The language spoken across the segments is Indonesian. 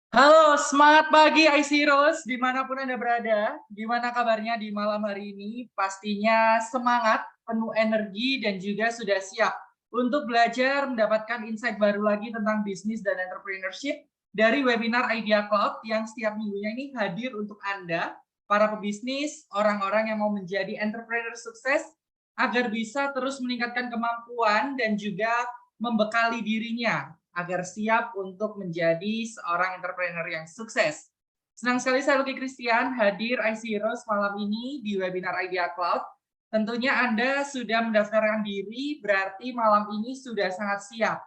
Halo, semangat pagi IC Heroes, dimanapun Anda berada. Gimana kabarnya di malam hari ini? Pastinya semangat, penuh energi, dan juga sudah siap untuk belajar mendapatkan insight baru lagi tentang bisnis dan entrepreneurship dari webinar Idea Cloud yang setiap minggunya ini hadir untuk Anda, para pebisnis, orang-orang yang mau menjadi entrepreneur sukses, agar bisa terus meningkatkan kemampuan dan juga membekali dirinya agar siap untuk menjadi seorang entrepreneur yang sukses. Senang sekali saya Lucky Christian hadir IC Heroes malam ini di webinar Idea Cloud. Tentunya Anda sudah mendaftarkan diri, berarti malam ini sudah sangat siap.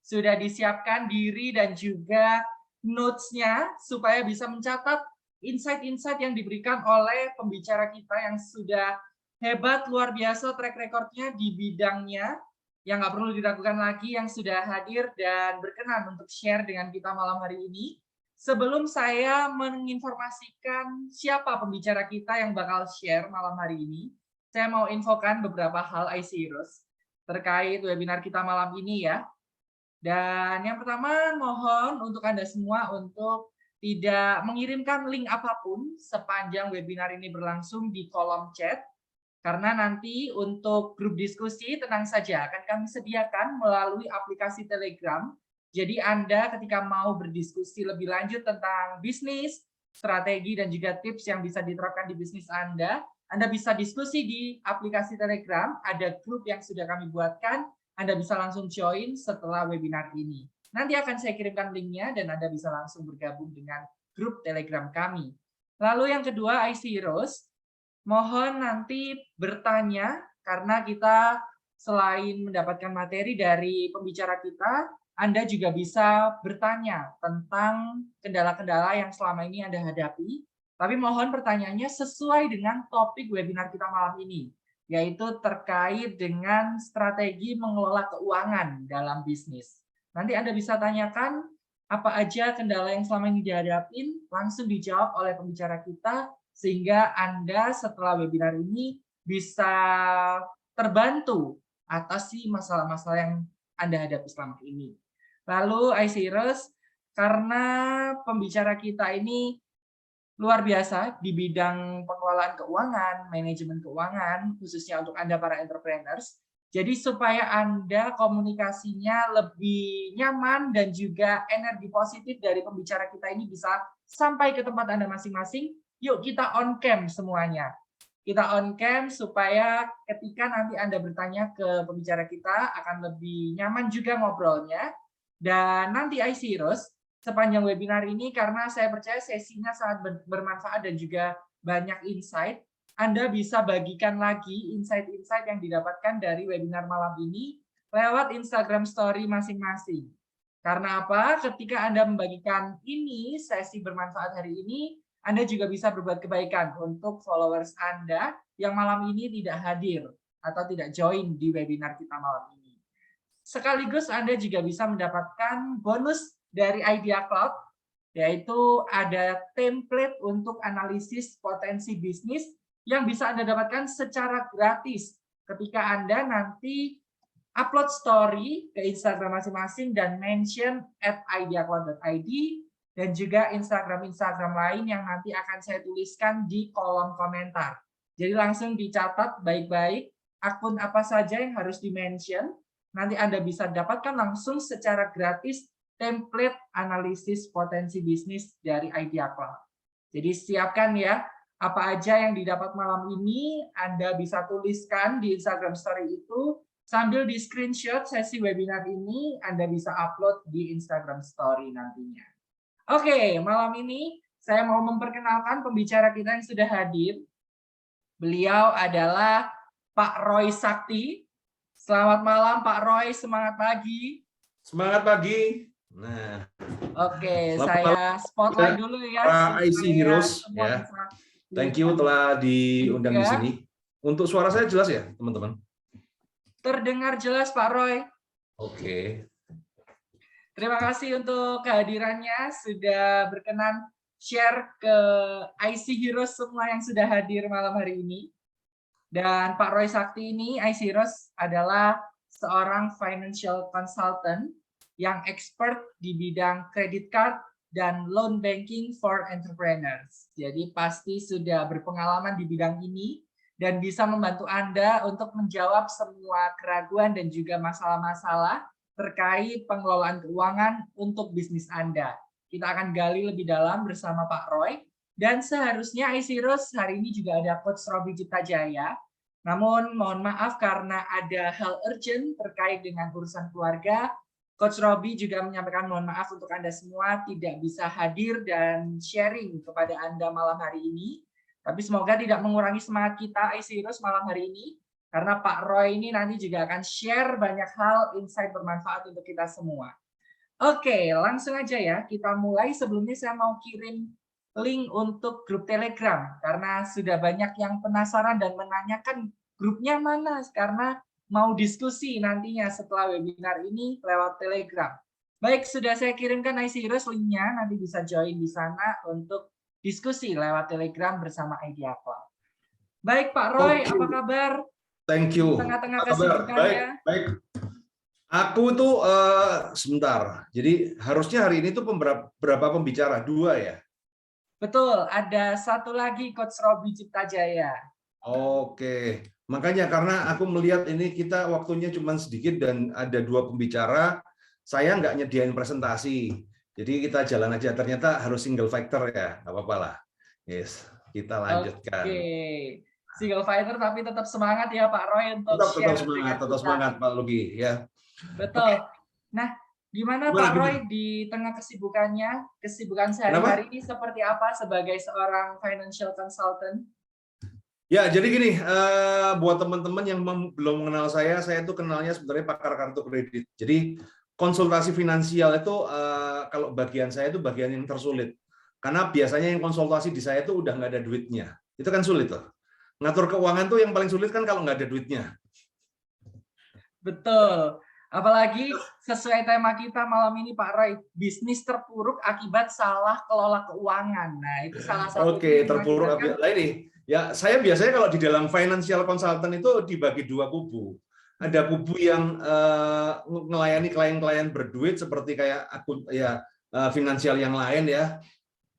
Sudah disiapkan diri dan juga notes-nya supaya bisa mencatat insight-insight yang diberikan oleh pembicara kita yang sudah hebat, luar biasa track record-nya di bidangnya, yang nggak perlu diragukan lagi, yang sudah hadir dan berkenan untuk share dengan kita malam hari ini. Sebelum saya menginformasikan siapa pembicara kita yang bakal share malam hari ini, saya mau infokan beberapa hal IC Heroes terkait webinar kita malam ini ya. Dan yang pertama, mohon untuk Anda semua untuk tidak mengirimkan link apapun sepanjang webinar ini berlangsung di kolom chat. Karena nanti untuk grup diskusi tenang saja akan kami sediakan melalui aplikasi Telegram. Jadi Anda ketika mau berdiskusi lebih lanjut tentang bisnis, strategi dan juga tips yang bisa diterapkan di bisnis Anda bisa diskusi di aplikasi Telegram, ada grup yang sudah kami buatkan, Anda bisa langsung join setelah webinar ini. Nanti akan saya kirimkan linknya dan Anda bisa langsung bergabung dengan grup Telegram kami. Lalu yang kedua, IC Heroes, mohon nanti bertanya karena kita selain mendapatkan materi dari pembicara kita, Anda juga bisa bertanya tentang kendala-kendala yang selama ini Anda hadapi. Tapi mohon pertanyaannya sesuai dengan topik webinar kita malam ini, yaitu terkait dengan strategi mengelola keuangan dalam bisnis. Nanti Anda bisa tanyakan apa aja kendala yang selama ini dihadapin, langsung dijawab oleh pembicara kita, sehingga Anda setelah webinar ini bisa terbantu atasi masalah-masalah yang Anda hadapi selama ini. Lalu IC Heroes, karena pembicara kita ini luar biasa di bidang pengelolaan keuangan, manajemen keuangan, khususnya untuk Anda para entrepreneurs. Jadi supaya Anda komunikasinya lebih nyaman dan juga energi positif dari pembicara kita ini bisa sampai ke tempat Anda masing-masing, yuk kita on cam semuanya. Kita on cam supaya ketika nanti Anda bertanya ke pembicara kita akan lebih nyaman juga ngobrolnya. Dan nanti IC Heroes, sepanjang webinar ini karena saya percaya sesinya sangat bermanfaat dan juga banyak insight, Anda bisa bagikan lagi insight-insight yang didapatkan dari webinar malam ini lewat Instagram Story masing-masing. Karena apa? Ketika Anda membagikan ini, sesi bermanfaat hari ini, Anda juga bisa berbuat kebaikan untuk followers Anda yang malam ini tidak hadir atau tidak join di webinar kita malam ini. Sekaligus Anda juga bisa mendapatkan bonus dari Idea Cloud, yaitu ada template untuk analisis potensi bisnis yang bisa Anda dapatkan secara gratis ketika Anda nanti upload story ke Instagram masing-masing dan mention @ideacloud.id dan juga Instagram lain yang nanti akan saya tuliskan di kolom komentar. Jadi langsung dicatat baik-baik akun apa saja yang harus di-mention. Nanti Anda bisa dapatkan langsung secara gratis template analisis potensi bisnis dari Idea Cloud. Jadi siapkan ya, apa aja yang didapat malam ini Anda bisa tuliskan di Instagram Story itu, sambil di screenshot sesi webinar ini Anda bisa upload di Instagram Story nantinya. Oke, malam ini saya mau memperkenalkan pembicara kita yang sudah hadir. Beliau adalah Pak Roy Sakti. Selamat malam Pak Roy, semangat pagi. Semangat pagi. Nah, Oke, selamat saya malam spotlight dulu ya para IC supaya Heroes semua ya. bisa Thank you telah diundang di sini. Untuk suara saya jelas ya, teman-teman? Terdengar jelas Pak Roy. Oke. Terima kasih untuk kehadirannya, sudah berkenan share ke IC Heroes semua yang sudah hadir malam hari ini. Dan Pak Roy Sakti ini, IC Heroes adalah seorang financial consultant yang expert di bidang credit card, dan loan banking for entrepreneurs. Jadi pasti sudah berpengalaman di bidang ini dan bisa membantu Anda untuk menjawab semua keraguan dan juga masalah-masalah terkait pengelolaan keuangan untuk bisnis Anda. Kita akan gali lebih dalam bersama Pak Roy. Dan seharusnya iSeries hari ini juga ada Coach Robby Cipta Jaya. Namun mohon maaf karena ada hal urgent terkait dengan urusan keluarga. Coach Robby juga menyampaikan mohon maaf untuk Anda semua tidak bisa hadir dan sharing kepada Anda malam hari ini. Tapi semoga tidak mengurangi semangat kita iSeries malam hari ini. Karena Pak Roy ini nanti juga akan share banyak hal insight bermanfaat untuk kita semua. Oke, langsung aja ya. Kita mulai. Sebelumnya saya mau kirim link untuk grup Telegram karena sudah banyak yang penasaran dan menanyakan grupnya mana karena mau diskusi nantinya setelah webinar ini lewat Telegram. Baik, sudah saya kirimkan iSeries linknya, nanti bisa join di sana untuk diskusi lewat Telegram bersama Idea Club. Baik Pak Roy, apa kabar? Thank you. Di tengah-tengah kesibukannya. Baik. Aku tuh sebentar. Jadi harusnya hari ini tuh berapa pembicara? 2 ya? Betul, ada satu lagi Coach Robby Cipta Jaya. Oke, makanya karena aku melihat ini kita waktunya cuma sedikit dan ada 2 pembicara, saya nggak nyediain presentasi. Jadi kita jalan aja, ternyata harus single factor ya, nggak apa-apa lah. Yes, kita lanjutkan. Oke, single fighter tapi tetap semangat ya Pak Roy untuk tetap semangat Pak Lugi ya. Betul. Nah, gimana Pak Roy di tengah kesibukan sehari-hari ini seperti apa sebagai seorang financial consultant? Ya, jadi gini, buat teman-teman yang belum mengenal saya itu kenalnya sebenarnya pakar kartu kredit. Jadi konsultasi finansial itu kalau bagian saya itu bagian yang tersulit. Karena biasanya yang konsultasi di saya itu udah nggak ada duitnya. Itu kan sulit loh. Ngatur keuangan tuh yang paling sulit kan kalau nggak ada duitnya. Betul. Apalagi sesuai tema kita malam ini Pak Roy, bisnis terpuruk akibat salah kelola keuangan. Nah, itu salah satu. Oke, terpuruk akibat. Nah ini, ya saya biasanya kalau di dalam financial consultant itu dibagi 2 kubu. Ada kubu yang melayani klien-klien berduit seperti kayak akun ya finansial yang lain ya.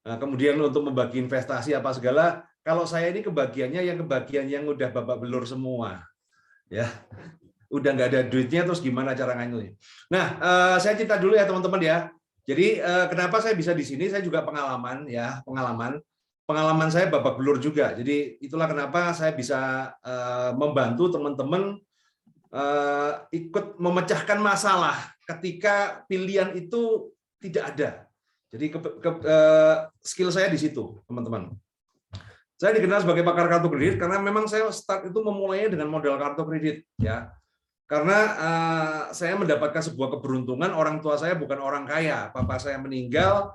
Nah, kemudian untuk membagi investasi apa segala, kalau saya ini kebagian yang udah babak belur semua. Ya. Udah nggak ada duitnya terus gimana cara nganyunya. Nah, saya cerita dulu ya teman-teman ya. Jadi kenapa saya bisa di sini? Saya juga pengalaman saya babak belur juga. Jadi itulah kenapa saya bisa membantu teman-teman ikut memecahkan masalah ketika pilihan itu tidak ada. Jadi skill saya di situ, teman-teman. Saya dikenal sebagai pakar kartu kredit karena memang saya start itu memulainya dengan modal kartu kredit ya. Karena saya mendapatkan sebuah keberuntungan, orang tua saya bukan orang kaya, papa saya meninggal,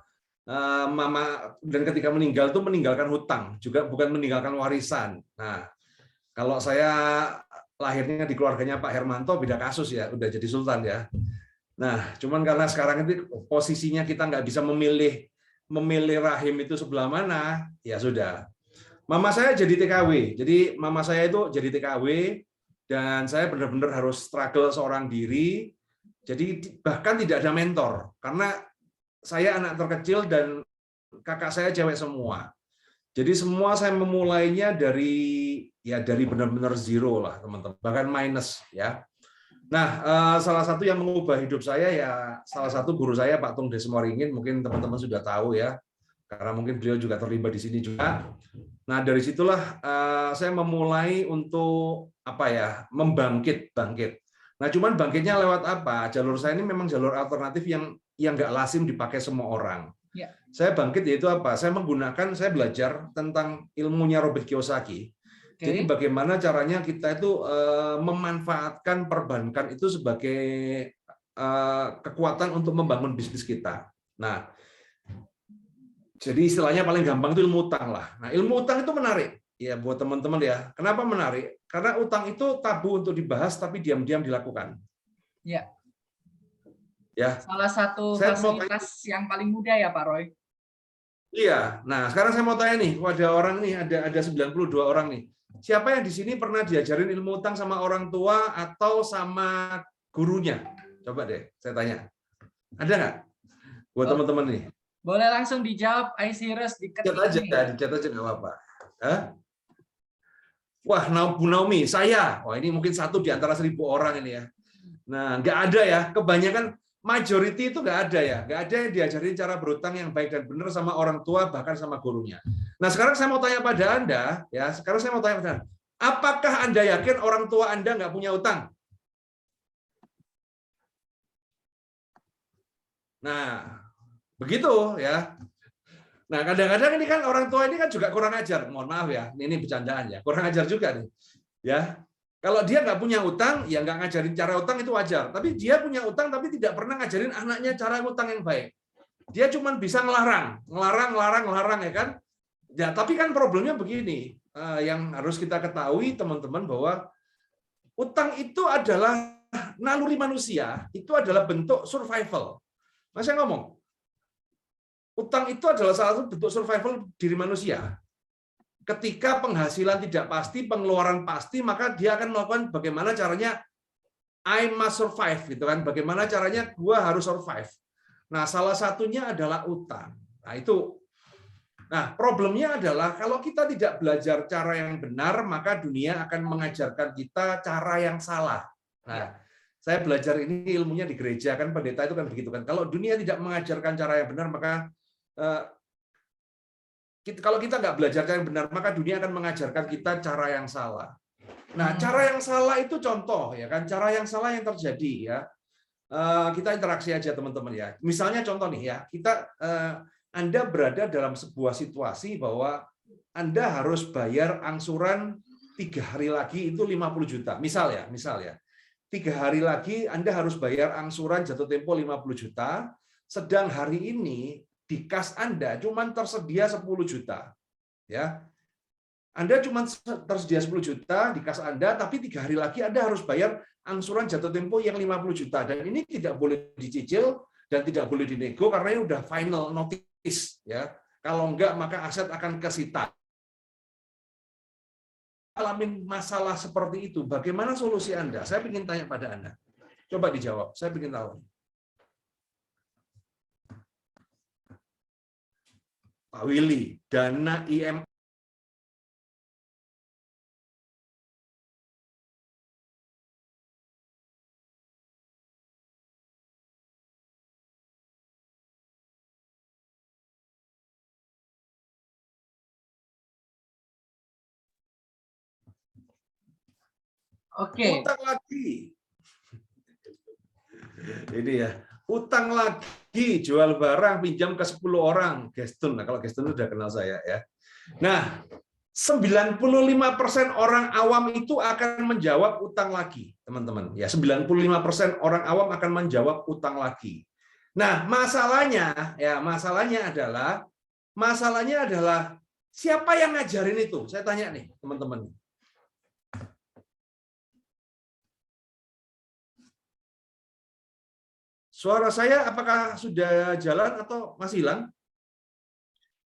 mama dan ketika meninggal itu meninggalkan hutang, juga bukan meninggalkan warisan. Nah, kalau saya lahirnya di keluarganya Pak Hermanto beda kasus ya, udah jadi sultan ya. Nah, cuman karena sekarang itu posisinya kita nggak bisa memilih rahim itu sebelah mana, ya sudah. Mama saya jadi TKW, jadi mama saya itu jadi TKW. Dan saya benar-benar harus struggle seorang diri, jadi bahkan tidak ada mentor, karena saya anak terkecil dan kakak saya cewek semua. Jadi semua saya memulainya dari benar-benar zero lah teman-teman, bahkan minus ya. Nah, salah satu yang mengubah hidup saya ya salah satu guru saya Pak Tung Desmoringin, mungkin teman-teman sudah tahu ya, karena mungkin beliau juga terlibat di sini juga. Nah, dari situlah saya memulai untuk membangkit. Nah, cuman bangkitnya lewat apa? Jalur saya ini memang jalur alternatif yang nggak lazim dipakai semua orang. Ya. Saya bangkit yaitu apa? Saya belajar tentang ilmunya Robert Kiyosaki. Okay. Jadi bagaimana caranya kita itu memanfaatkan perbankan itu sebagai kekuatan untuk membangun bisnis kita. Nah, jadi istilahnya paling gampang itu ilmu utang lah. Nah, ilmu utang itu menarik ya buat teman-teman ya. Kenapa menarik? Karena utang itu tabu untuk dibahas tapi diam-diam dilakukan. Ya. Ya. Salah satu fasilitas yang paling mudah ya Pak Roy. Iya. Nah, sekarang saya mau tanya nih, ada orang nih, ada 92 orang nih. Siapa yang di sini pernah diajarin ilmu utang sama orang tua atau sama gurunya? Coba deh, saya tanya. Ada nggak? Buat teman-teman nih. Boleh langsung dijawab, Aisirus di Chat aja, di chat aja nggak apa-apa. Wah, Bu Naomi, saya. Wah, ini mungkin satu di antara 1.000 orang ini ya. Nah, nggak ada ya. Kebanyakan majority itu nggak ada ya. Nggak ada yang diajarin cara berutang yang baik dan benar sama orang tua, bahkan sama gurunya. Nah, sekarang saya mau tanya pada Anda, ya. Sekarang saya mau tanya pada Anda, apakah Anda yakin orang tua Anda nggak punya utang? Nah, begitu ya. Nah, kadang-kadang ini kan orang tua ini kan juga kurang ajar. Mohon maaf ya, ini bercandaan ya. Kurang ajar juga nih. Ya. Kalau dia nggak punya utang, ya nggak ngajarin cara utang itu wajar. Tapi dia punya utang tapi tidak pernah ngajarin anaknya cara utang yang baik. Dia cuma bisa ngelarang ya kan. Ya, tapi kan problemnya begini. Yang harus kita ketahui teman-teman bahwa utang itu adalah naluri manusia, itu adalah bentuk survival. Nah, saya ngomong, utang itu adalah salah satu bentuk survival diri manusia. Ketika penghasilan tidak pasti, pengeluaran pasti, maka dia akan melakukan bagaimana caranya I must survive, gitu kan? Bagaimana caranya gua harus survive. Nah, salah satunya adalah utang. Nah, itu. Nah, problemnya adalah kalau kita tidak belajar cara yang benar, maka dunia akan mengajarkan kita cara yang salah. Nah, saya belajar ini ilmunya di gereja, kan pendeta itu kan begitu kan. Kalau dunia tidak mengajarkan cara yang benar, maka kalau kita nggak belajar cara yang benar, maka dunia akan mengajarkan kita cara yang salah. Nah, cara yang salah itu contoh, ya kan? Cara yang salah yang terjadi, ya. Kita interaksi aja teman-teman ya. Misalnya contoh nih ya, Anda berada dalam sebuah situasi bahwa Anda harus bayar angsuran 3 hari lagi itu 50 juta. Misal ya. 3 hari lagi Anda harus bayar angsuran jatuh tempo 50 juta, sedang hari ini di kas Anda cuma tersedia 10 juta. Ya. Anda cuma tersedia 10 juta di kas Anda, tapi 3 hari lagi Anda harus bayar angsuran jatuh tempo yang 50 juta. Dan ini tidak boleh dicicil dan tidak boleh dinego karena ini udah final notice. Ya. Kalau enggak, maka aset akan kesita. Alamin masalah seperti itu, bagaimana solusi Anda? Saya ingin tanya pada Anda. Coba dijawab, saya ingin tahu. Pak Willy, dana IMF Oke. Utang lagi. Ini ya, utang lagi, jual barang, pinjam ke 10 orang. Gestun, nah kalau Gestun udah kenal saya ya. Nah, 95% orang awam itu akan menjawab utang lagi, teman-teman. Ya, 95% orang awam akan menjawab utang lagi. Nah, masalahnya adalah siapa yang ngajarin itu? Saya tanya nih, teman-teman. Suara saya apakah sudah jalan atau masih hilang?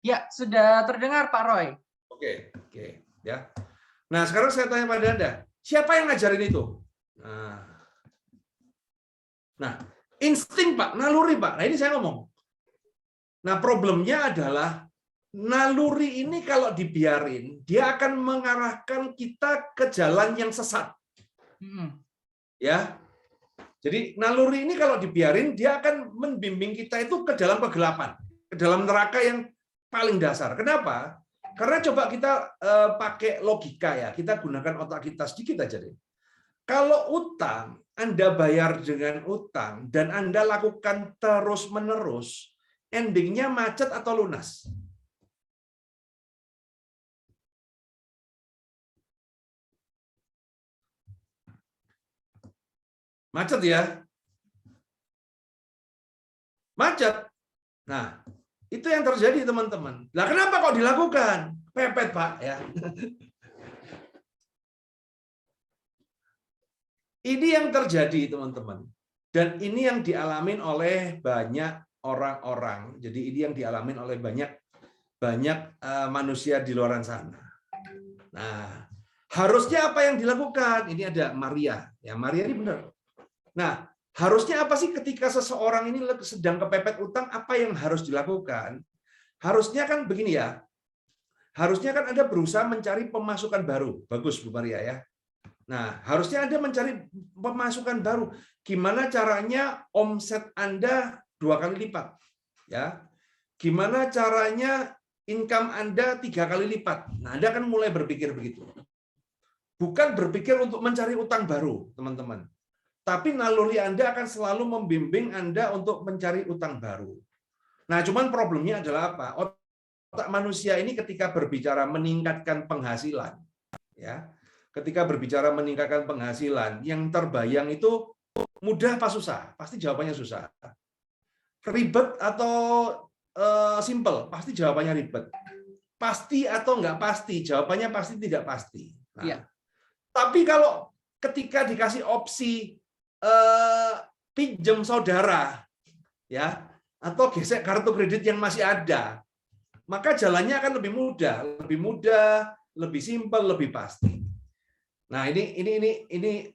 Ya, sudah terdengar Pak Roy. Oke, ya. Nah, sekarang saya tanya pada Anda, siapa yang ngajarin itu? Nah, insting Pak, naluri Pak. Nah, ini saya ngomong. Nah, problemnya adalah naluri ini kalau dibiarin, dia akan mengarahkan kita ke jalan yang sesat. Ya. Jadi naluri ini kalau dibiarin, dia akan membimbing kita itu ke dalam kegelapan, ke dalam neraka yang paling dasar. Kenapa? Karena coba kita pakai logika ya, kita gunakan otak kita sedikit aja deh. Kalau utang, Anda bayar dengan utang, dan Anda lakukan terus-menerus, endingnya macet atau lunas? Macet ya? Macet. Nah, itu yang terjadi teman-teman. Nah, kenapa kok dilakukan? Pepet Pak ya. Ini yang terjadi teman-teman. Dan ini yang dialamin oleh banyak orang-orang. Jadi ini yang dialamin oleh banyak manusia di luar sana. Nah, harusnya apa yang dilakukan? Ini ada Maria. Ya, Maria ini benar. Nah, Harusnya apa sih ketika seseorang ini sedang kepepet utang, apa yang harus dilakukan? Harusnya kan begini ya. Harusnya kan Anda berusaha mencari pemasukan baru. Bagus Bu Maria ya. Nah, harusnya Anda mencari pemasukan baru. Gimana caranya omset Anda 2 kali lipat? Ya. Gimana caranya income Anda 3 kali lipat? Nah, Anda kan mulai berpikir begitu. Bukan berpikir untuk mencari utang baru, teman-teman. Tapi naluri Anda akan selalu membimbing Anda untuk mencari utang baru. Nah, cuman problemnya adalah apa? Otak manusia ini ketika berbicara meningkatkan penghasilan, ya, ketika berbicara meningkatkan penghasilan, yang terbayang itu mudah apa susah? Pasti jawabannya susah. Ribet atau simple? Pasti jawabannya ribet. Pasti atau nggak pasti? Jawabannya pasti tidak pasti. Nah, ya. Tapi kalau ketika dikasih opsi pinjam saudara, ya, atau gesek kartu kredit yang masih ada, maka jalannya akan lebih mudah, lebih simpel, lebih pasti. Nah, ini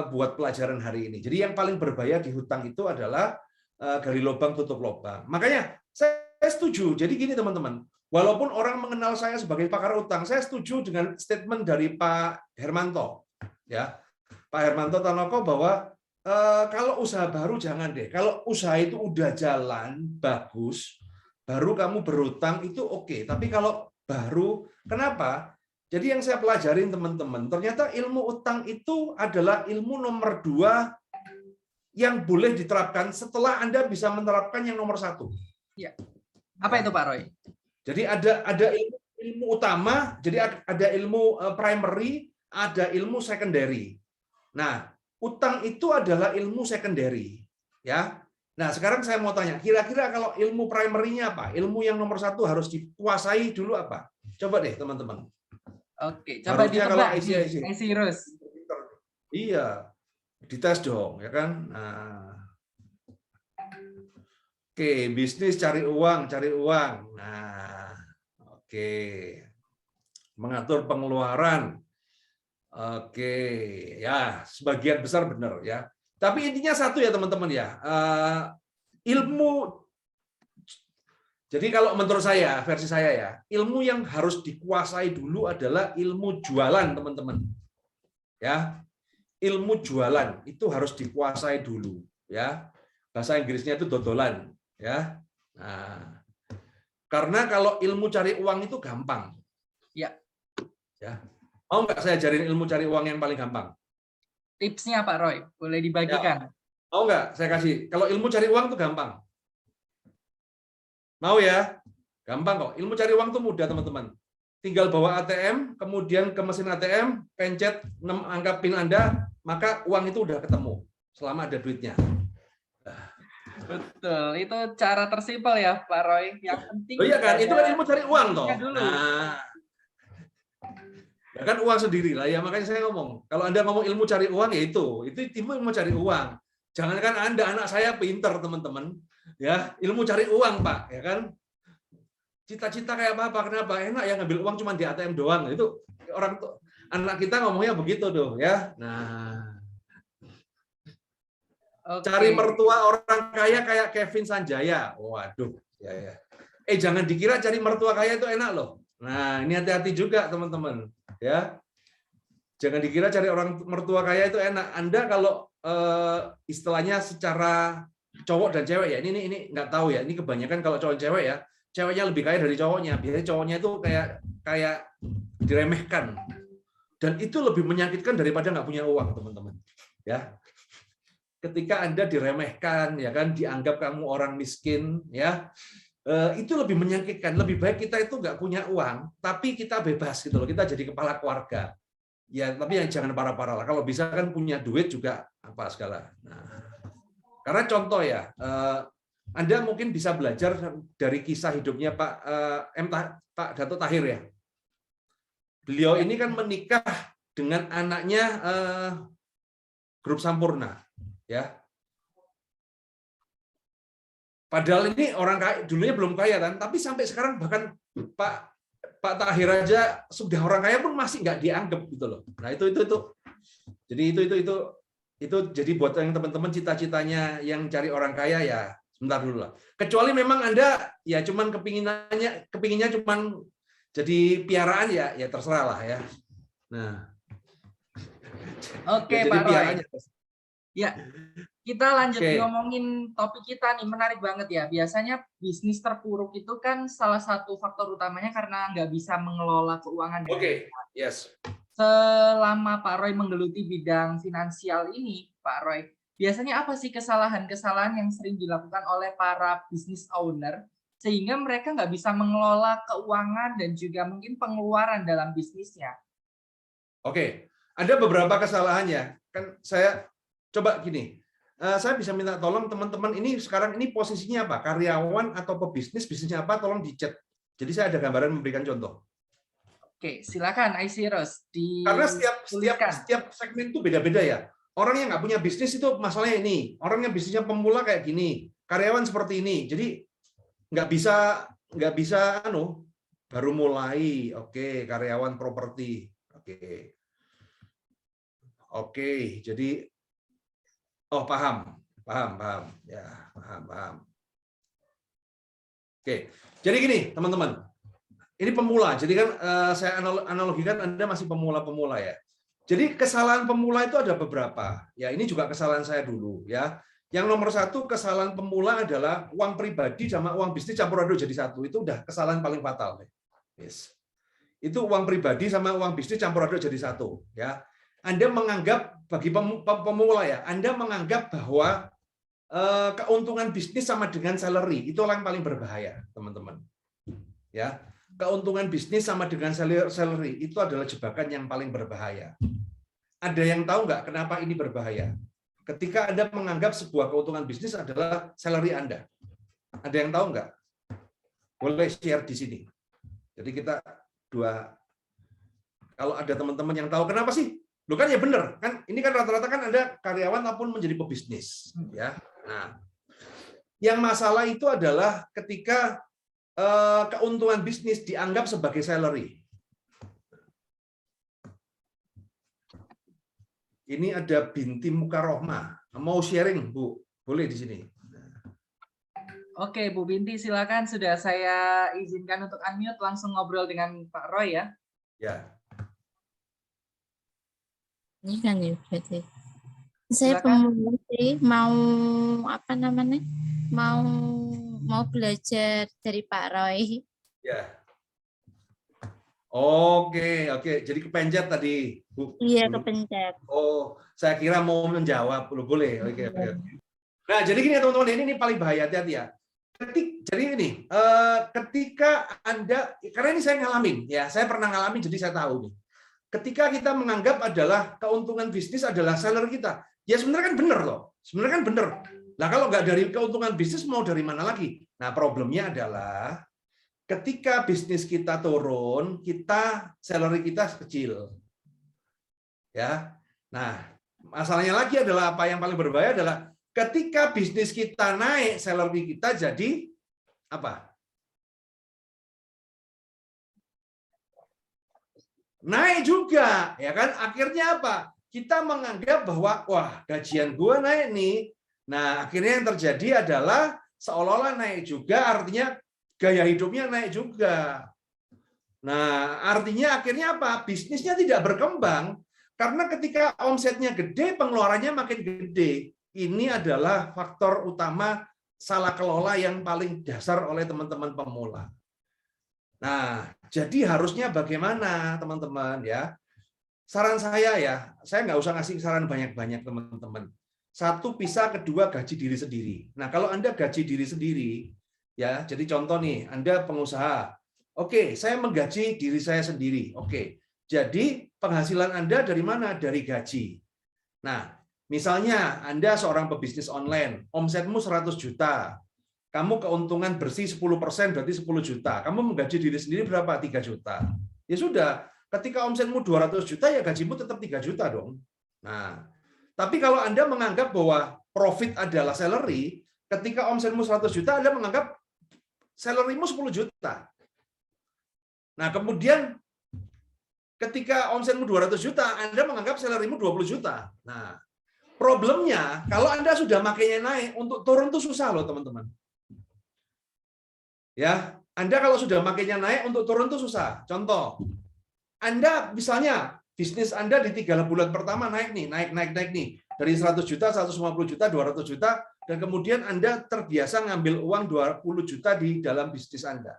buat pelajaran hari ini. Jadi yang paling berbahaya di hutang itu adalah gali lubang tutup lubang. Makanya saya setuju. Jadi gini teman-teman, walaupun orang mengenal saya sebagai pakar utang, saya setuju dengan statement dari Pak Hermanto, ya, Pak Hermanto Tanoko bahwa kalau usaha baru jangan deh. Kalau usaha itu udah jalan bagus, baru kamu berutang itu oke. Tapi kalau baru, kenapa? Jadi yang saya pelajarin teman-teman, ternyata ilmu utang itu adalah ilmu nomor 2 yang boleh diterapkan setelah Anda bisa menerapkan yang nomor 1. Ya. Apa itu Pak Roy? Jadi ada ilmu utama, jadi ada ilmu primary, ada ilmu secondary. Nah, utang itu adalah ilmu secondary, ya. Nah, sekarang saya mau tanya, kira-kira kalau ilmu primary-nya apa? Ilmu yang nomor 1 harus dikuasai dulu apa? Coba deh, teman-teman. Oke, coba ditebak IC. Cyrus. Iya, dites dong, ya kan? Nah. Oke, bisnis cari uang. Nah, oke. Mengatur pengeluaran. Oke, ya sebagian besar benar ya. Tapi intinya satu ya teman-teman ya, ilmu. Jadi kalau menurut saya, versi saya ya, ilmu yang harus dikuasai dulu adalah ilmu jualan teman-teman. Ya, ilmu jualan itu harus dikuasai dulu. Ya, bahasa Inggrisnya itu dodolan. Ya, nah, karena kalau ilmu cari uang itu gampang. Ya. Ya. Mau nggak saya ajarin ilmu cari uang yang paling gampang? Tipsnya Pak Roy, boleh dibagikan? Ya. Mau nggak saya kasih? Kalau ilmu cari uang itu gampang. Mau ya? Gampang kok. Ilmu cari uang itu mudah, teman-teman. Tinggal bawa ATM, kemudian ke mesin ATM, pencet 6 angka PIN Anda, maka uang itu udah ketemu selama ada duitnya. Betul, itu cara tersimpel ya Pak Roy. Yang penting oh iya kan, itu kan ilmu cari uang toh. Nah, ya kan uang sendiri lah ya, makanya saya ngomong. Kalau Anda ngomong ilmu cari uang ya itu ilmu cari uang. Jangankan Anda, anak saya pinter teman-teman. Ya, ilmu cari uang Pak, ya kan. Cita-cita kayak apa? Kenapa? Enak ya ngambil uang cuma di ATM doang. Itu orang tuh anak kita ngomongnya begitu tuh ya. Nah, cari mertua orang kaya kayak Kevin Sanjaya. Waduh, ya. Jangan dikira cari mertua kaya itu enak loh. Nah, ini hati-hati juga teman-teman. Ya, jangan dikira cari orang mertua kaya itu enak. Anda kalau istilahnya secara cowok dan cewek ya, ini nggak tahu ya. Ini kebanyakan kalau cowok cewek ya, ceweknya lebih kaya dari cowoknya. Biasanya cowoknya itu kayak diremehkan, dan itu lebih menyakitkan daripada nggak punya uang, teman-teman. Ya, ketika Anda diremehkan, ya kan, dianggap kamu orang miskin, ya. Itu lebih menyakitkan. Lebih baik kita itu nggak punya uang, tapi kita bebas gitu loh. Kita jadi kepala keluarga. Ya, tapi yang jangan parah-parah lah. Kalau bisa kan punya duit juga apa segala. Nah, karena contoh ya, Anda mungkin bisa belajar dari kisah hidupnya Pak Dato Tahir ya. Beliau ini kan menikah dengan anaknya grup Sampurna, ya. Padahal ini orang kaya, dulunya belum kaya kan, tapi sampai sekarang bahkan Pak Tahir aja sudah orang kaya pun masih nggak dianggap gitu loh. Nah itu. Jadi Itu jadi buat yang teman-teman cita-citanya yang cari orang kaya ya sebentar dulu lah. Kecuali memang Anda ya cuman kepinginnya cuman jadi piaraan ya terserah lah ya. Nah, Oke, ya jadi Pak Roy. piaraan. Ya, kita lanjut Oke. ngomongin topik kita nih, menarik banget ya. Biasanya bisnis terpuruk itu kan salah satu faktor utamanya karena nggak bisa mengelola keuangan dengan Oke, yes. Selama Pak Roy menggeluti bidang finansial ini, Pak Roy, biasanya apa sih kesalahan-kesalahan yang sering dilakukan oleh para business owner sehingga mereka nggak bisa mengelola keuangan dan juga mungkin pengeluaran dalam bisnisnya? Oke, ada beberapa kesalahannya. Kan saya coba gini, saya bisa minta tolong teman-teman ini sekarang ini posisinya apa? Karyawan atau pebisnis, bisnisnya apa? Tolong di chat. Jadi saya ada gambaran memberikan contoh. Oke, silakan Aisirus Karena dituliskan. setiap segmen itu beda-beda ya. Orang yang nggak punya bisnis itu masalahnya ini. Orang yang bisnisnya pemula kayak gini, karyawan seperti ini. Jadi nggak bisa baru mulai. Oke, karyawan properti. Oke, jadi paham ya, paham. Oke, jadi gini teman-teman, ini pemula, jadi kan saya analogikan Anda masih pemula ya. Jadi kesalahan pemula itu ada beberapa, ya ini juga kesalahan saya dulu ya. Yang nomor satu kesalahan pemula adalah uang pribadi sama uang bisnis campur aduk jadi satu, itu udah kesalahan paling fatal. Yes. Itu uang pribadi sama uang bisnis campur aduk jadi satu, ya. Anda menganggap bagi pemula ya, Anda menganggap bahwa keuntungan bisnis sama dengan salary itu yang paling berbahaya, teman-teman. Ya, keuntungan bisnis sama dengan salary itu adalah jebakan yang paling berbahaya. Ada yang tahu nggak kenapa ini berbahaya? Ketika Anda menganggap sebuah keuntungan bisnis adalah salary Anda, ada yang tahu nggak? Boleh share di sini. Jadi kita kalau ada teman-teman yang tahu kenapa sih? Loh kan ya benar kan ini kan rata-rata kan ada karyawan ataupun menjadi pebisnis ya. Nah, yang masalah itu adalah ketika keuntungan bisnis dianggap sebagai salary. Ini ada Binti Mukarohmah mau sharing Bu, boleh di sini. Oke Bu Binti silakan, sudah saya izinkan untuk unmute, langsung ngobrol dengan Pak Roy ya. Ya. Ini kan ya berarti. Saya pemula sih mau mau belajar dari Pak Roy. Ya. Oke. Jadi kepencet tadi, Bu. Iya, kepencet. Oh, saya kira mau menjawab. Boleh. Oke. Nah, jadi gini ya teman-teman, ini paling bahaya, hati-hati ya. Jadi ini, ketika Anda, karena ini saya ngalamin, ya, saya pernah ngalamin, jadi saya tahu nih. Ketika kita menganggap adalah keuntungan bisnis adalah salary kita, ya sebenarnya kan benar loh, sebenarnya kan benar. Nah kalau nggak dari keuntungan bisnis mau dari mana lagi? Nah problemnya adalah ketika bisnis kita turun, salary kita kecil, ya. Nah masalahnya lagi adalah apa yang paling berbahaya adalah ketika bisnis kita naik, salary kita jadi apa? Naik juga, ya kan? Akhirnya apa? Kita menganggap bahwa wah gajian gua naik nih. Nah akhirnya yang terjadi adalah seolah-olah naik juga, artinya gaya hidupnya naik juga. Nah artinya akhirnya apa? Bisnisnya tidak berkembang karena ketika omsetnya gede, pengeluarannya makin gede. Ini adalah faktor utama salah kelola yang paling dasar oleh teman-teman pemula. Nah, jadi harusnya bagaimana teman-teman ya? Saran saya ya, saya nggak usah ngasih saran banyak-banyak teman-teman. Satu pisah, kedua gaji diri sendiri. Nah, kalau Anda gaji diri sendiri, ya, jadi contoh nih, Anda pengusaha. Oke, saya menggaji diri saya sendiri. Oke, jadi penghasilan Anda dari mana? Dari gaji. Nah, misalnya Anda seorang pebisnis online, omsetmu 100 juta. Kamu keuntungan bersih 10% berarti 10 juta. Kamu menggaji diri sendiri berapa? 3 juta. Ya sudah, ketika omsetmu 200 juta ya gajimu tetap 3 juta dong. Nah, tapi kalau Anda menganggap bahwa profit adalah salary, ketika omsetmu 100 juta Anda menganggap salarymu 10 juta. Nah, kemudian ketika omsetmu 200 juta Anda menganggap salarymu 20 juta. Nah, Problemnya, kalau Anda sudah makainya naik, untuk turun tuh susah loh, teman-teman. Ya, Anda kalau sudah makainya naik, untuk turun tuh susah. Contoh, Anda misalnya bisnis Anda di 3 bulan pertama naik nih, naik nih. Dari 100 juta, 150 juta, 200 juta, dan kemudian Anda terbiasa ngambil uang 20 juta di dalam bisnis Anda.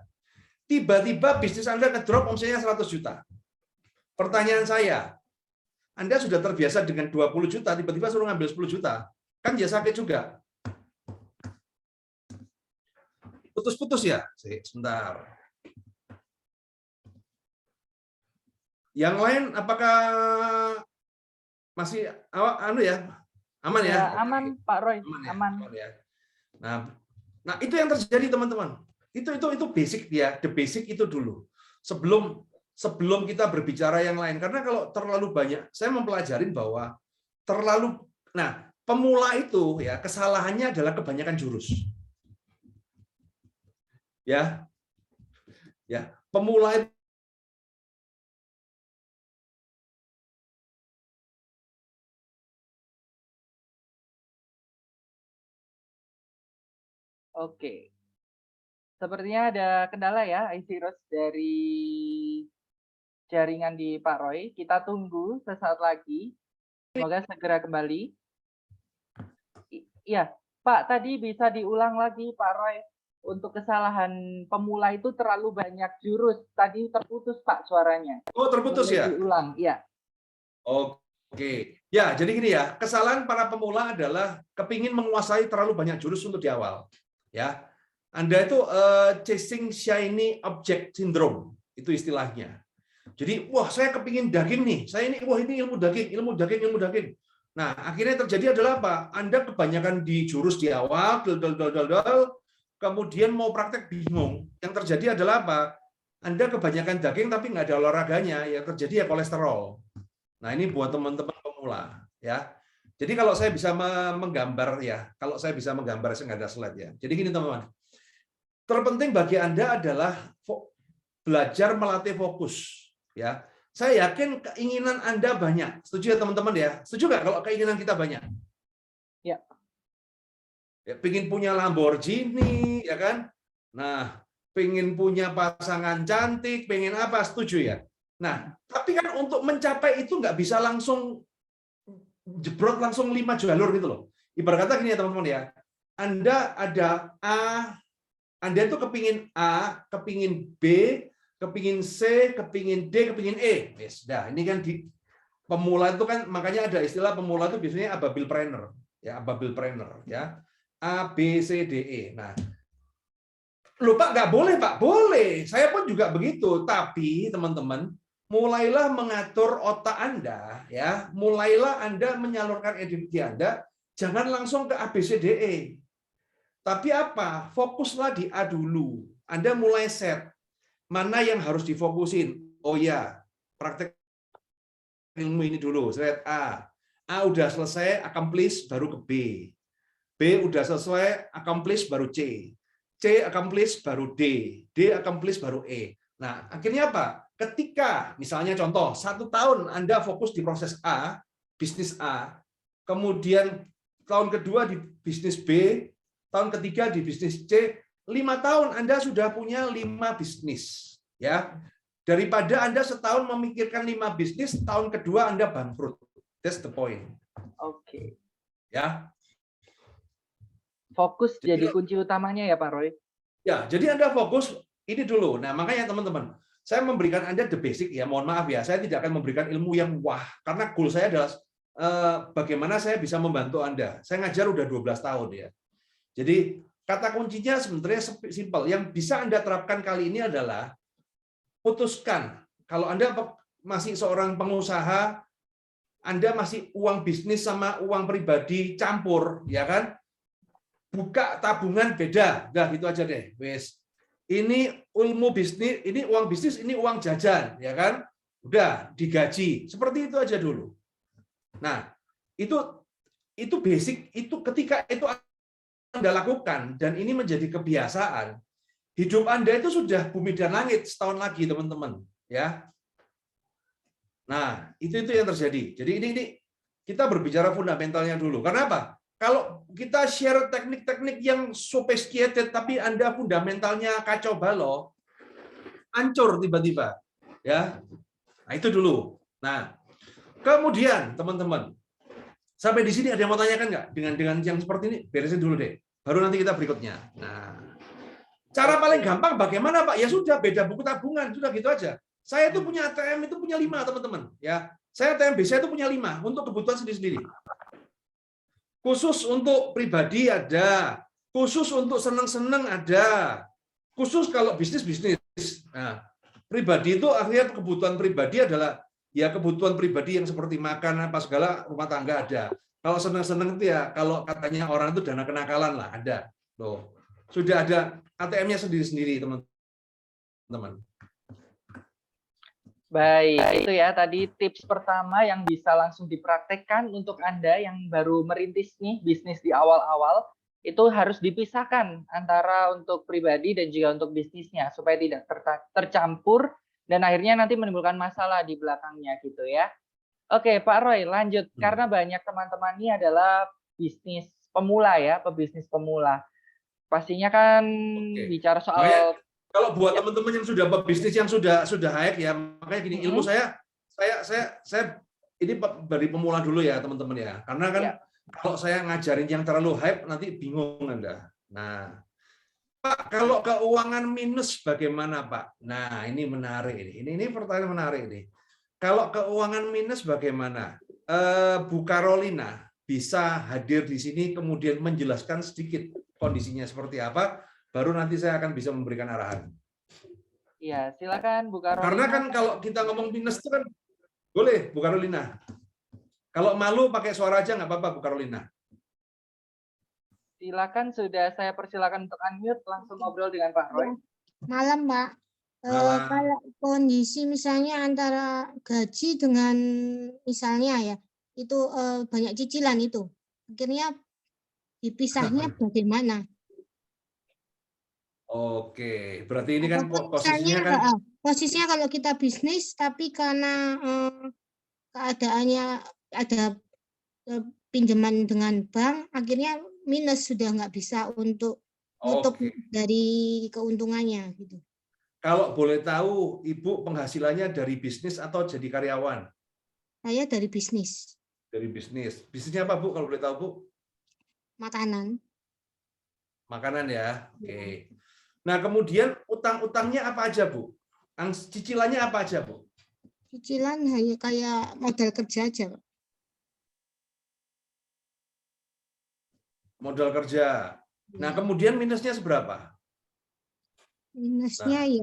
Tiba-tiba bisnis Anda ngedrop omsetnya 100 juta. Pertanyaan saya, Anda sudah terbiasa dengan 20 juta, tiba-tiba suruh ngambil 10 juta. Kan ya sakit juga. Putus-putus ya? Sebentar. Yang lain apakah masih aman ya? Aman Pak Roy, aman ya. Nah itu yang terjadi teman-teman. Itu basic ya, the basic itu dulu. Sebelum kita berbicara yang lain, karena kalau terlalu banyak, saya mempelajarin bahwa pemula itu ya kesalahannya adalah kebanyakan jurus. Ya, pemula itu Oke. Sepertinya ada kendala ya, Aisyros, dari jaringan di Pak Roy. Kita tunggu sesaat lagi. Semoga segera kembali. Iya, Pak, tadi bisa diulang lagi, Pak Roy. Untuk kesalahan pemula itu terlalu banyak jurus. Tadi terputus, Pak, suaranya. Oh, terputus ya? Diulang, iya. Oke. Ya, jadi gini ya, kesalahan para pemula adalah kepingin menguasai terlalu banyak jurus untuk di awal. Ya, Anda itu chasing shiny object syndrome, itu istilahnya. Jadi, wah saya kepingin daging nih, ini ilmu daging. Nah, akhirnya terjadi adalah apa? Anda kebanyakan di jurus di awal, kemudian mau praktek bingung. Yang terjadi adalah apa? Anda kebanyakan daging tapi nggak ada olahraganya, yang terjadi ya kolesterol. Nah, ini buat teman-teman pemula, ya. Jadi kalau saya bisa menggambar ya, saya nggak ada slide ya. Jadi gini teman-teman, terpenting bagi Anda adalah belajar melatih fokus, ya. Saya yakin keinginan Anda banyak. Setuju ya teman-teman ya? Setuju nggak kalau keinginan kita banyak? Ya. Ya, pengen punya Lamborghini, ya kan? Nah, pengen punya pasangan cantik, pengen apa? Setuju ya? Nah, tapi kan untuk mencapai itu nggak bisa langsung jebrot langsung 5 jalur gitu loh. Ibarat kata gini ya teman-teman ya. Anda ada A, Anda itu kepingin A, kepingin B, kepingin C, kepingin D, kepingin E. Yes, dah, ini kan di pemula itu kan makanya ada istilah pemula itu biasanya ababilpreneur, ya, ababilpreneur, ya. A, B, C, D, E. Nah, loh Pak, nggak boleh Pak, boleh. Saya pun juga begitu. Tapi teman-teman, mulailah mengatur otak Anda, ya. Mulailah Anda menyalurkan energi Anda, jangan langsung ke A, B, C, D, E. Tapi apa? Fokuslah di A dulu. Anda mulai set. Mana yang harus difokusin? Oh ya, praktek ilmu ini dulu. Set A. A udah selesai, accomplish, baru ke B. B udah selesai, accomplish, baru C. C accomplish, baru D. D accomplish, baru E. Nah, akhirnya apa? Ketika, misalnya contoh, 1 tahun Anda fokus di proses A, bisnis A, kemudian tahun kedua di bisnis B, tahun ketiga di bisnis C, 5 tahun Anda sudah punya 5 bisnis, ya. Daripada Anda setahun memikirkan 5 bisnis, tahun kedua Anda bangkrut. That's the point. Oke. Ya. Fokus jadi kunci utamanya ya Pak Roy. Ya, jadi Anda fokus ini dulu. Nah, makanya teman-teman, saya memberikan Anda the basic ya. Mohon maaf ya, saya tidak akan memberikan ilmu yang wah, karena goal saya adalah bagaimana saya bisa membantu Anda. Saya ngajar udah 12 tahun ya. Jadi kata kuncinya sebenarnya simpel. Yang bisa Anda terapkan kali ini adalah putuskan. Kalau Anda masih seorang pengusaha, Anda masih uang bisnis sama uang pribadi campur, ya kan? Buka tabungan beda. Udah gitu aja deh. Wes. Ini ilmu bisnis, ini uang bisnis, ini uang jajan, ya kan? Udah digaji. Seperti itu aja dulu. Nah, itu basic, itu ketika itu Anda lakukan dan ini menjadi kebiasaan, hidup Anda itu sudah bumi dan langit setahun lagi, teman-teman, ya. Nah, itu yang terjadi. Jadi ini kita berbicara fundamentalnya dulu. Karena apa? Kalau kita share teknik-teknik yang sophisticated tapi Anda fundamentalnya kacau balau, hancur tiba-tiba. Ya. Nah, itu dulu. Nah, kemudian teman-teman, sampai di sini ada yang mau tanyakan nggak? Dengan yang seperti ini, beresin dulu deh. Baru nanti kita berikutnya. Nah, cara paling gampang bagaimana, Pak? Ya sudah, beda buku tabungan, sudah gitu aja. Saya itu punya ATM itu punya 5, teman-teman. Ya, saya ATM BCA itu punya 5 untuk kebutuhan sendiri-sendiri. Khusus untuk pribadi ada, khusus untuk seneng-seneng ada, khusus kalau bisnis-bisnis. Nah, pribadi itu akhirnya kebutuhan pribadi adalah ya kebutuhan pribadi yang seperti makan apa segala rumah tangga ada. Kalau seneng-seneng itu ya kalau katanya orang itu dana kenakalan lah ada. Loh, sudah ada ATM-nya sendiri-sendiri, teman-teman. Baik, itu ya tadi tips pertama yang bisa langsung dipraktekkan untuk Anda yang baru merintis nih bisnis di awal-awal, itu harus dipisahkan antara untuk pribadi dan juga untuk bisnisnya supaya tidak tercampur dan akhirnya nanti menimbulkan masalah di belakangnya gitu ya. Oke, Pak Roy, lanjut. Karena banyak teman-teman ini adalah bisnis pemula ya, pebisnis pemula. Pastinya kan bicara soal kalau buat teman-teman yang sudah bisnis yang sudah high ya, makanya gini, ilmu saya ini dari pemula dulu ya teman-teman ya, karena kan kalau saya ngajarin yang terlalu hype nanti bingung Anda. Nah, Pak, kalau keuangan minus bagaimana Pak? Nah, ini menarik ini pertanyaan menarik ini. Kalau keuangan minus bagaimana? Bu Carolina bisa hadir di sini kemudian menjelaskan sedikit kondisinya seperti apa. Baru nanti saya akan bisa memberikan arahan. Iya, silakan Bu Carolina. Karena kan kalau kita ngomong minus itu kan boleh Bu Carolina. Kalau malu pakai suara aja nggak apa-apa Bu Carolina. Silakan, sudah saya persilakan untuk unmute, langsung ngobrol dengan Pak Roy. Malam Pak. Kalau kondisi misalnya antara gaji dengan misalnya ya itu banyak cicilan itu, akhirnya dipisahnya bagaimana? Oke, berarti ini kan posisinya kan posisinya kalau kita bisnis tapi karena keadaannya ada pinjaman dengan bank akhirnya minus, sudah nggak bisa untuk nutup dari keuntungannya gitu. Kalau boleh tahu Ibu penghasilannya dari bisnis atau jadi karyawan? Saya dari bisnis. Dari bisnis. Bisnisnya apa Bu kalau boleh tahu Bu? Makanan. Makanan ya. Oke. Nah, kemudian utang-utangnya apa aja, Bu? Cicilannya apa aja, Bu? Cicilan hanya kayak modal kerja aja, Pak. Modal kerja. Nah, kemudian minusnya seberapa? Minusnya ya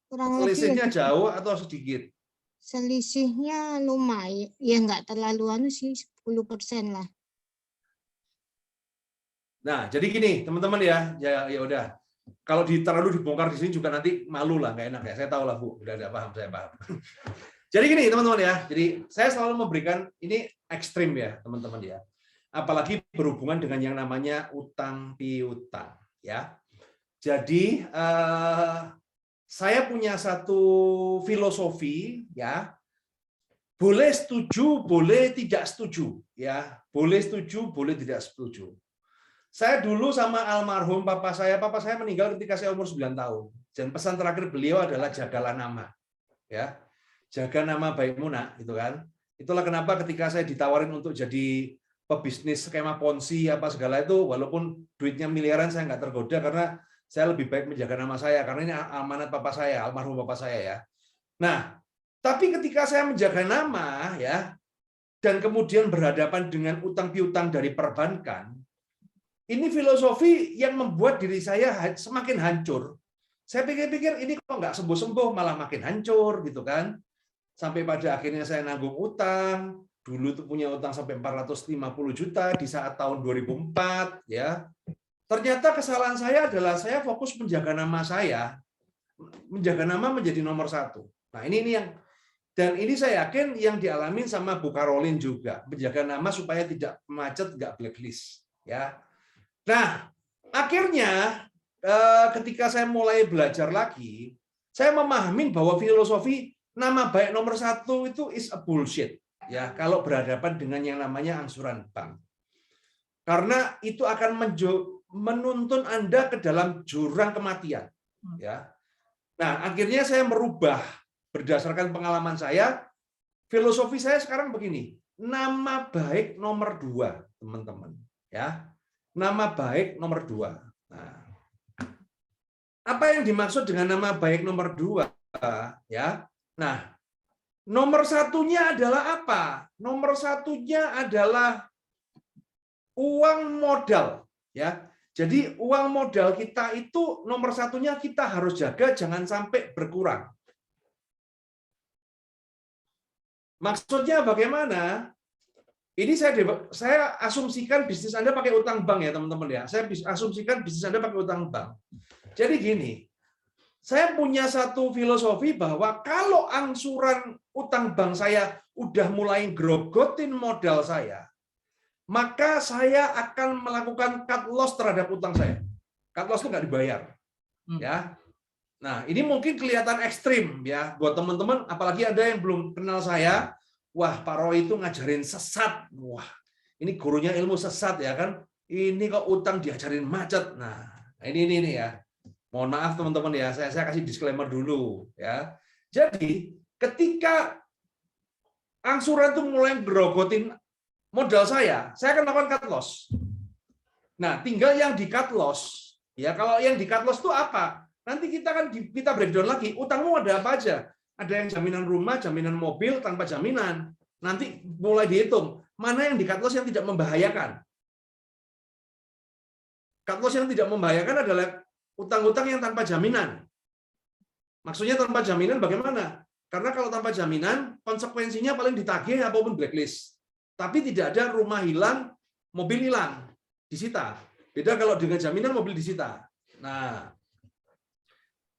kurang lebih. Selisihnya jauh atau sedikit? Selisihnya lumayan, ya nggak terlalu sih, 10% lah. Nah, jadi gini, teman-teman ya udah. Kalau terlalu dibongkar di sini juga nanti malu lah, nggak enak ya. Saya tahu lah, Bu. Udah paham, saya paham. Jadi gini, teman-teman ya. Jadi saya selalu memberikan ini ekstrim ya, teman-teman ya. Apalagi berhubungan dengan yang namanya utang piutang, ya. Jadi saya punya satu filosofi, ya. Boleh setuju, boleh tidak setuju, ya. Boleh setuju, boleh tidak setuju. Saya dulu sama almarhum papa saya meninggal ketika saya umur 9 tahun. Dan pesan terakhir beliau adalah jagalah nama. Ya. Jaga nama baikmu, Nak, gitu kan. Itulah kenapa ketika saya ditawarin untuk jadi pebisnis skema ponzi apa segala itu, walaupun duitnya miliaran saya nggak tergoda karena saya lebih baik menjaga nama saya karena ini amanat papa saya, almarhum papa saya ya. Nah, tapi ketika saya menjaga nama ya dan kemudian berhadapan dengan utang piutang dari perbankan, ini filosofi yang membuat diri saya semakin hancur. Saya pikir-pikir ini kok nggak sembuh-sembuh, malah makin hancur gitu kan. Sampai pada akhirnya saya nanggung utang. Dulu tuh punya utang sampai 450 juta di saat tahun 2004 ya. Ternyata kesalahan saya adalah saya fokus menjaga nama saya. Menjaga nama menjadi nomor 1. Nah, ini yang dan ini saya yakin yang dialamin sama Bu Caroline juga, menjaga nama supaya tidak macet, nggak blacklist ya. Nah, akhirnya ketika saya mulai belajar lagi, saya memahami bahwa filosofi nama baik nomor satu itu is a bullshit ya kalau berhadapan dengan yang namanya angsuran bank. Karena itu akan menuntun Anda ke dalam jurang kematian ya. Nah, akhirnya saya merubah berdasarkan pengalaman saya, filosofi saya sekarang begini. Nama baik nomor 2, teman-teman ya. Nama baik nomor 2. Nah, apa yang dimaksud dengan nama baik nomor 2 ya? Nah, nomor satunya adalah apa? Nomor satunya adalah uang modal, ya. Jadi uang modal kita itu nomor satunya kita harus jaga jangan sampai berkurang. Maksudnya bagaimana? Ini saya asumsikan bisnis Anda pakai utang bank ya teman-teman ya. Saya asumsikan bisnis Anda pakai utang bank. Jadi gini. Saya punya satu filosofi bahwa kalau angsuran utang bank saya udah mulai grogotin modal saya, maka saya akan melakukan cut loss terhadap utang saya. Cut loss itu nggak dibayar, ya. Nah, ini mungkin kelihatan ekstrim ya buat teman-teman, apalagi ada yang belum kenal saya. Wah, Pak Roy itu ngajarin sesat. Wah, ini gurunya ilmu sesat ya kan? Ini kok utang diajarin macet. Nah, ini ya. Mohon maaf teman-teman ya, saya kasih disclaimer dulu ya. Jadi ketika angsuran itu mulai grogotin modal saya akan melakukan cut loss. Nah, tinggal yang di cut loss ya. Kalau yang di cut loss itu apa? Nanti kita breakdown lagi. Utangmu ada apa aja? Ada yang jaminan rumah, jaminan mobil tanpa jaminan. Nanti mulai dihitung mana yang di cut loss yang tidak membahayakan. Cut loss yang tidak membahayakan adalah utang-utang yang tanpa jaminan. Maksudnya tanpa jaminan bagaimana? Karena kalau tanpa jaminan, konsekuensinya paling ditagih apapun blacklist. Tapi tidak ada rumah hilang, mobil hilang, disita. Beda kalau dengan jaminan mobil disita. Nah,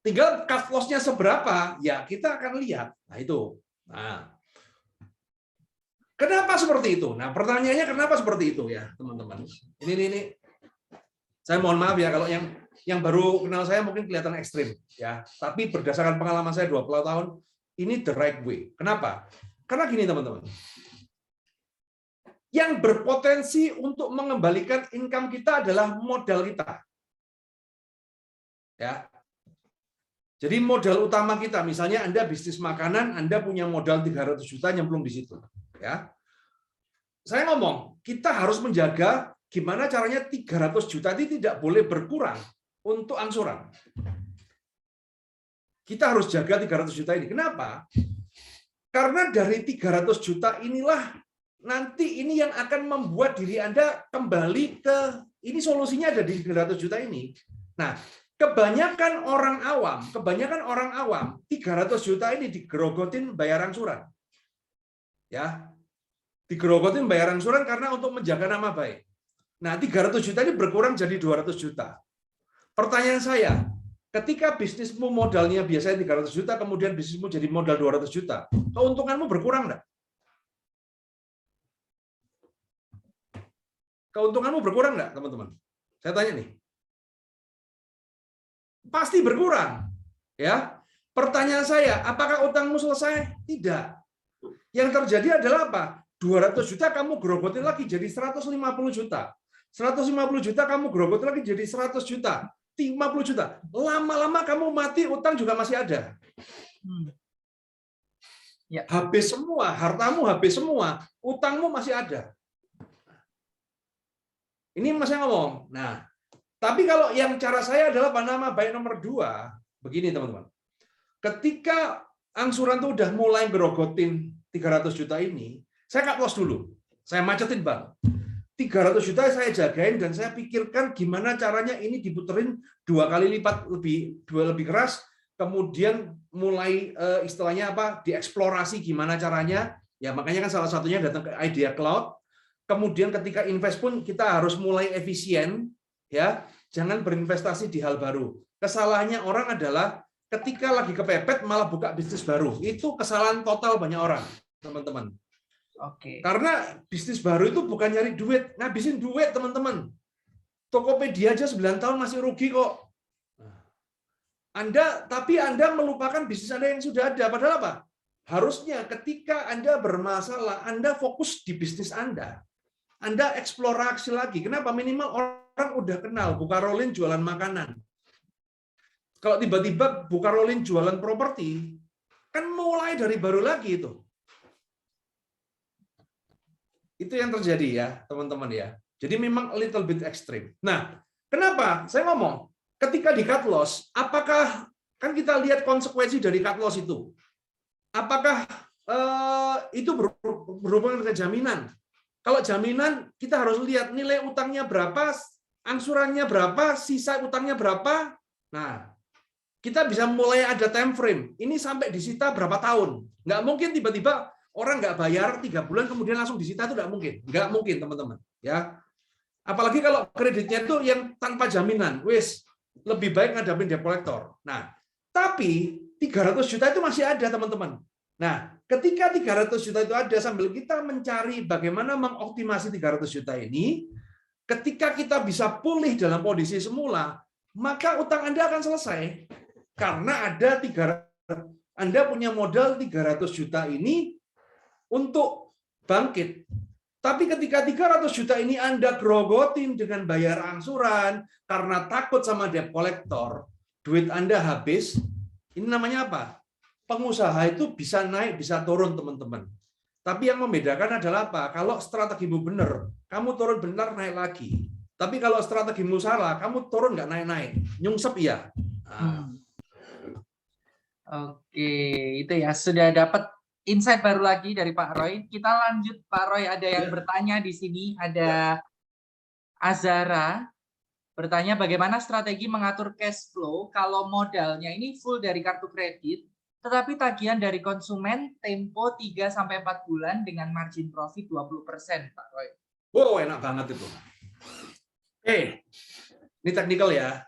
tinggal cut loss-nya seberapa, ya kita akan lihat. Nah, itu. Nah, kenapa seperti itu? Nah, pertanyaannya kenapa seperti itu ya, teman-teman? Ini. Saya mohon maaf ya kalau yang baru kenal saya mungkin kelihatan ekstrim ya, tapi berdasarkan pengalaman saya 20 tahun ini the right way. Kenapa? Karena gini teman-teman, yang berpotensi untuk mengembalikan income kita adalah modal kita ya. Jadi modal utama kita, misalnya Anda bisnis makanan, Anda punya modal 300 juta nyemplung di situ ya. Saya ngomong kita harus menjaga gimana caranya 300 juta ini tidak boleh berkurang untuk angsuran. Kita harus jaga 300 juta ini. Kenapa? Karena dari 300 juta inilah nanti ini yang akan membuat diri Anda kembali ke, ini solusinya ada di 300 juta ini. Nah, kebanyakan orang awam 300 juta ini digerogotin bayar angsuran. Ya. Digerogotin bayar angsuran karena untuk menjaga nama baik. Nah, 300 juta ini berkurang jadi 200 juta. Pertanyaan saya, ketika bisnismu modalnya biasanya 300 juta, kemudian bisnismu jadi modal 200 juta, keuntunganmu berkurang enggak? Keuntunganmu berkurang enggak, teman-teman? Saya tanya nih. Pasti berkurang. Ya. Pertanyaan saya, apakah utangmu selesai? Tidak. Yang terjadi adalah apa? 200 juta kamu gerogotin lagi jadi 150 juta. 150 juta kamu gerogotin lagi jadi 100 juta. 50 juta. Lama-lama kamu mati, utang juga masih ada. Ya. Habis semua, hartamu habis semua, utangmu masih ada. Ini Mas yang ngomong. Nah, tapi kalau yang cara saya adalah nama baik nomor 2, begini teman-teman. Ketika angsuran itu udah mulai gerogotin 300 juta ini, saya cut loss dulu. Saya macetin bank. 300 juta saya jagain dan saya pikirkan gimana caranya ini diputerin 2 kali lipat lebih keras, kemudian mulai istilahnya apa? Dieksplorasi gimana caranya. Ya makanya kan salah satunya datang ke Idea Cloud. Kemudian ketika invest pun kita harus mulai efisien ya, jangan berinvestasi di hal baru. Kesalahannya orang adalah ketika lagi kepepet malah buka bisnis baru. Itu kesalahan total banyak orang, teman-teman. Oke. Karena bisnis baru itu bukan nyari duit, ngabisin duit teman-teman. Tokopedia aja 9 tahun masih rugi kok. Tapi Anda melupakan bisnis Anda yang sudah ada. Padahal apa? harusnya ketika Anda bermasalah, Anda fokus di bisnis Anda. Anda eksplorasi lagi. Kenapa? Minimal orang udah kenal buka Rolin jualan makanan. Kalau tiba-tiba buka Rolin jualan properti, kan mulai dari baru lagi itu. Itu yang terjadi ya, teman-teman ya. Jadi memang a little bit ekstrim. Nah, kenapa? Saya ngomong, ketika di cut loss, apakah kan kita lihat konsekuensi dari cut loss itu? Apakah itu berhubungan dengan jaminan? Kalau jaminan, kita harus lihat nilai utangnya berapa, angsurannya berapa, sisa utangnya berapa. Nah, kita bisa mulai ada time frame. Ini sampai disita berapa tahun? Nggak mungkin tiba-tiba orang nggak bayar 3 bulan kemudian langsung disita, itu nggak mungkin. Nggak mungkin, teman-teman. Ya, apalagi kalau kreditnya itu yang tanpa jaminan, wis lebih baik ngadapin debt collector. Nah, tapi 300 juta itu masih ada, teman-teman. Nah, ketika 300 juta itu ada, sambil kita mencari bagaimana mengoptimasi 300 juta ini, ketika kita bisa pulih dalam kondisi semula, maka utang Anda akan selesai. Karena ada Anda punya modal 300 juta ini untuk bangkit. Tapi ketika 300 juta ini Anda grogotin dengan bayar angsuran, karena takut sama debt collector, duit Anda habis, ini namanya apa? Pengusaha itu bisa naik, bisa turun, teman-teman. Tapi yang membedakan adalah apa? Kalau strategimu benar, kamu turun benar, naik lagi. Tapi kalau strategimu salah, kamu turun nggak naik-naik. Nyungsep iya. Nah. Oke, itu ya. Sudah dapat insight baru lagi dari Pak Roy. Kita lanjut, Pak Roy. Ada yang bertanya di sini. Ada Azara bertanya bagaimana strategi mengatur cash flow kalau modalnya ini full dari kartu kredit, tetapi tagihan dari konsumen tempo 3-4 bulan dengan margin profit 20%, Pak Roy. Wow, enak banget itu. Ini teknikal ya.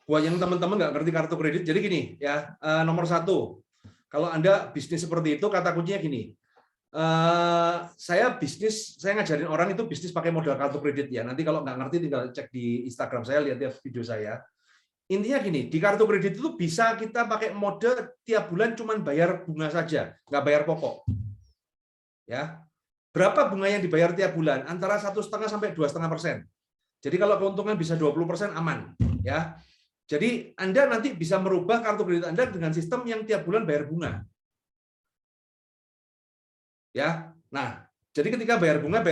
Buat yang teman-teman nggak ngerti kartu kredit, jadi gini ya, nomor 1, kalau Anda bisnis seperti itu, kata kuncinya gini. Saya ngajarin orang itu bisnis pakai modal kartu kredit ya. Nanti kalau nggak ngerti tinggal cek di Instagram saya, lihat video saya. Intinya gini, di kartu kredit itu bisa kita pakai mode tiap bulan cuman bayar bunga saja, nggak bayar pokok. Ya, berapa bunga yang dibayar tiap bulan? Antara 1,5 sampai 2,5%. Jadi kalau keuntungan bisa 20% aman. Ya, jadi Anda nanti bisa merubah kartu kredit Anda dengan sistem yang tiap bulan bayar bunga. Ya, nah, jadi ketika bayar bunga,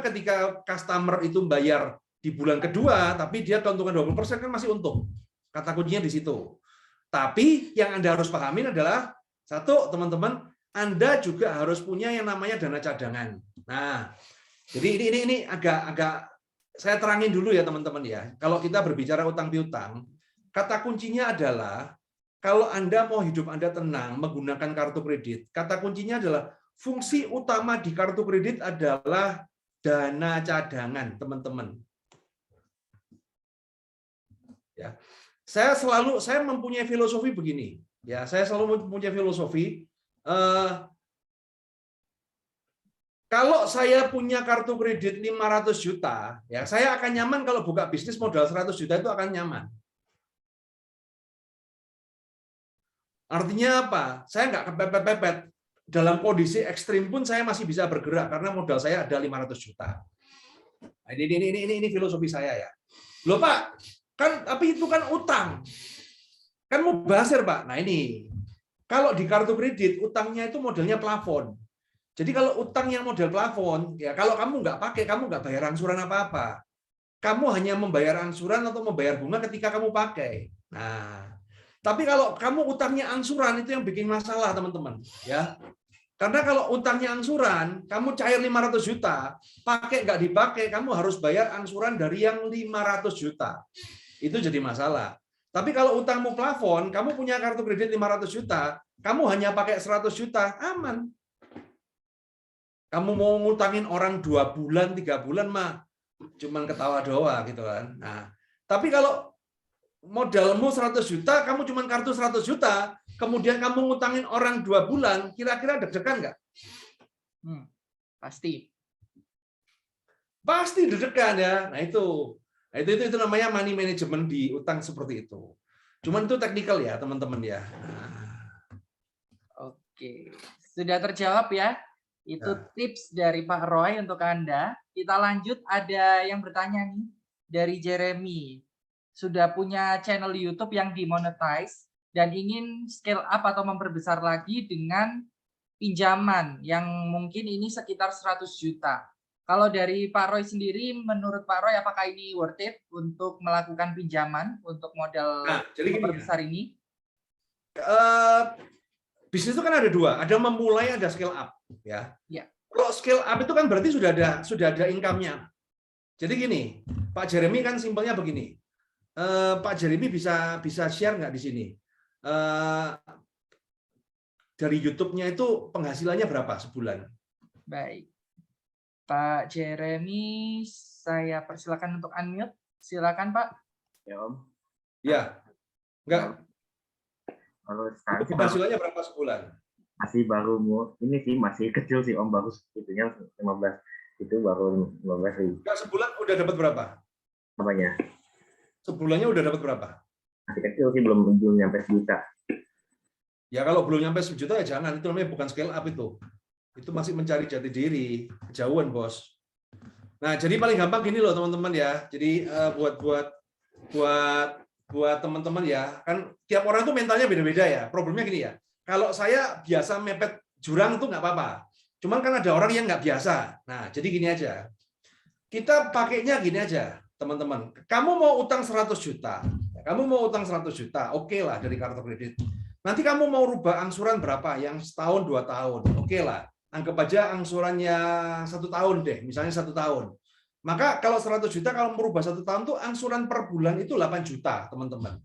ketika customer itu bayar di bulan kedua, tapi dia keuntungan 20% kan masih untung. Kata kuncinya di situ. Tapi yang Anda harus pahamin adalah, satu, teman-teman, Anda juga harus punya yang namanya dana cadangan. Nah, jadi ini agak saya terangin dulu ya, teman-teman ya. Kalau kita berbicara utang piutang, kata kuncinya adalah, kalau Anda mau hidup Anda tenang menggunakan kartu kredit, kata kuncinya adalah fungsi utama di kartu kredit adalah dana cadangan, teman-teman. Ya, saya mempunyai filosofi begini. Ya, saya selalu mempunyai filosofi. Kalau saya punya kartu kredit 500 juta, ya saya akan nyaman kalau buka bisnis modal 100 juta itu akan nyaman. Artinya apa? Saya nggak kepepet-pepet. Dalam kondisi ekstrim pun saya masih bisa bergerak karena modal saya ada 500 juta. Nah, ini filosofi saya ya. Loh Pak, kan tapi itu kan utang. Kan mubazir Pak. Nah ini, kalau di kartu kredit utangnya itu modelnya plafon. Jadi kalau utang yang model plafon, ya kalau kamu nggak pakai, kamu nggak bayar angsuran apa-apa. Kamu hanya membayar angsuran atau membayar bunga ketika kamu pakai. Nah, tapi kalau kamu utangnya angsuran itu yang bikin masalah, teman-teman. Ya, karena kalau utangnya angsuran, kamu cair 500 juta, pakai nggak dipakai, kamu harus bayar angsuran dari yang 500 juta. Itu jadi masalah. Tapi kalau utangmu plafon, kamu punya kartu kredit 500 juta, kamu hanya pakai 100 juta, aman. Kamu mau ngutangin orang 2 bulan, 3 bulan mah cuman ketawa doa gitu kan. Nah, tapi kalau modalmu 100 juta, kamu cuma kartu 100 juta, kemudian kamu ngutangin orang 2 bulan, kira-kira deg-degan nggak? Pasti. Pasti deg-degan ya. Nah itu namanya money management di utang seperti itu. Cuman itu teknikal ya, teman-teman ya. Oke, sudah terjawab ya. Itu Ya. tips dari Pak Roy untuk Anda. Kita lanjut, ada yang bertanya nih dari Jeremy. Sudah punya channel YouTube yang dimonetize dan ingin scale up atau memperbesar lagi dengan pinjaman yang mungkin ini sekitar 100 juta. Kalau dari Pak Roy sendiri, menurut Pak Roy apakah ini worth it untuk melakukan pinjaman untuk modal Nah, jadi gini ya. memperbesar ini? Bisnis itu kan ada dua, ada memulai, ada scale up, ya. Ya. Kalau scale up itu kan berarti sudah ada income-nya. Jadi gini, Pak Jeremy kan simpelnya begini. Pak Jeremy bisa share nggak di sini? Dari YouTube-nya itu penghasilannya berapa sebulan? Baik. Pak Jeremy, saya persilakan untuk unmute. Silakan, Pak. Ya Om, Ya, enggak. kalau sekarang sih baru, Penghasilannya berapa sebulan? masih baru ini sih masih kecil sih Om, baru itunya 15, itu baru 15 ribu. Enggak, sebulan udah dapat berapa? Apanya? Sebulannya udah dapat berapa? Masih kecil sih, belum nyampe sejuta. Ya kalau belum nyampe 1 juta ya jangan, itu namanya bukan scale up itu. Itu masih mencari jati diri, kejauhan, Bos. Nah, jadi paling gampang gini loh teman-teman ya. Jadi buat teman-teman ya, kan tiap orang tuh mentalnya beda-beda ya. Problemnya gini ya. Kalau saya biasa mepet jurang tuh nggak apa-apa. Cuman kan ada orang yang nggak biasa. Nah, jadi gini aja. Kita pakainya gini aja, teman-teman. Kamu mau utang 100 juta. Kamu mau utang 100 juta, oke lah dari kartu kredit. Nanti kamu mau rubah angsuran berapa? Yang setahun, 2 tahun. Oke lah. Anggap aja angsurannya 1 tahun deh, misalnya 1 tahun. Maka kalau 100 juta, kalau merubah 1 tahun tuh angsuran per bulan itu 8 juta, teman-teman.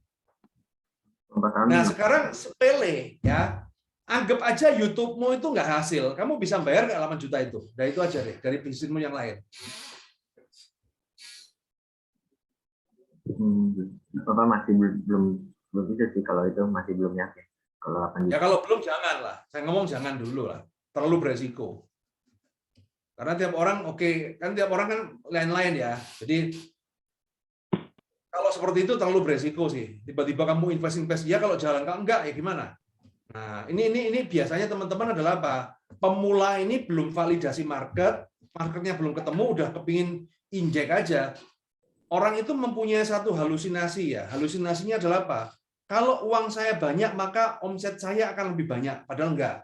Nah, sekarang sepele ya. Anggap aja YouTube-mu itu nggak hasil. Kamu bisa bayar nggak 8 juta itu? Nah, itu aja deh, dari bisnismu yang lain. Bapak masih belum itu sih, kalau itu masih belum yakin. Kalau 8 juta. Ya kalau belum jangan lah. Saya ngomong jangan dulu lah. Terlalu beresiko. Karena tiap orang kan tiap orang kan lain-lain ya. Jadi kalau seperti itu terlalu beresiko sih. Tiba-tiba kamu invest ya kalau jalan, kalau enggak ya gimana? Nah, ini biasanya teman-teman adalah apa? Pemula ini belum validasi marketnya belum ketemu, udah kepingin injek aja. Orang itu mempunyai satu halusinasi ya. Halusinasinya adalah apa? Kalau uang saya banyak, maka omset saya akan lebih banyak. Padahal enggak.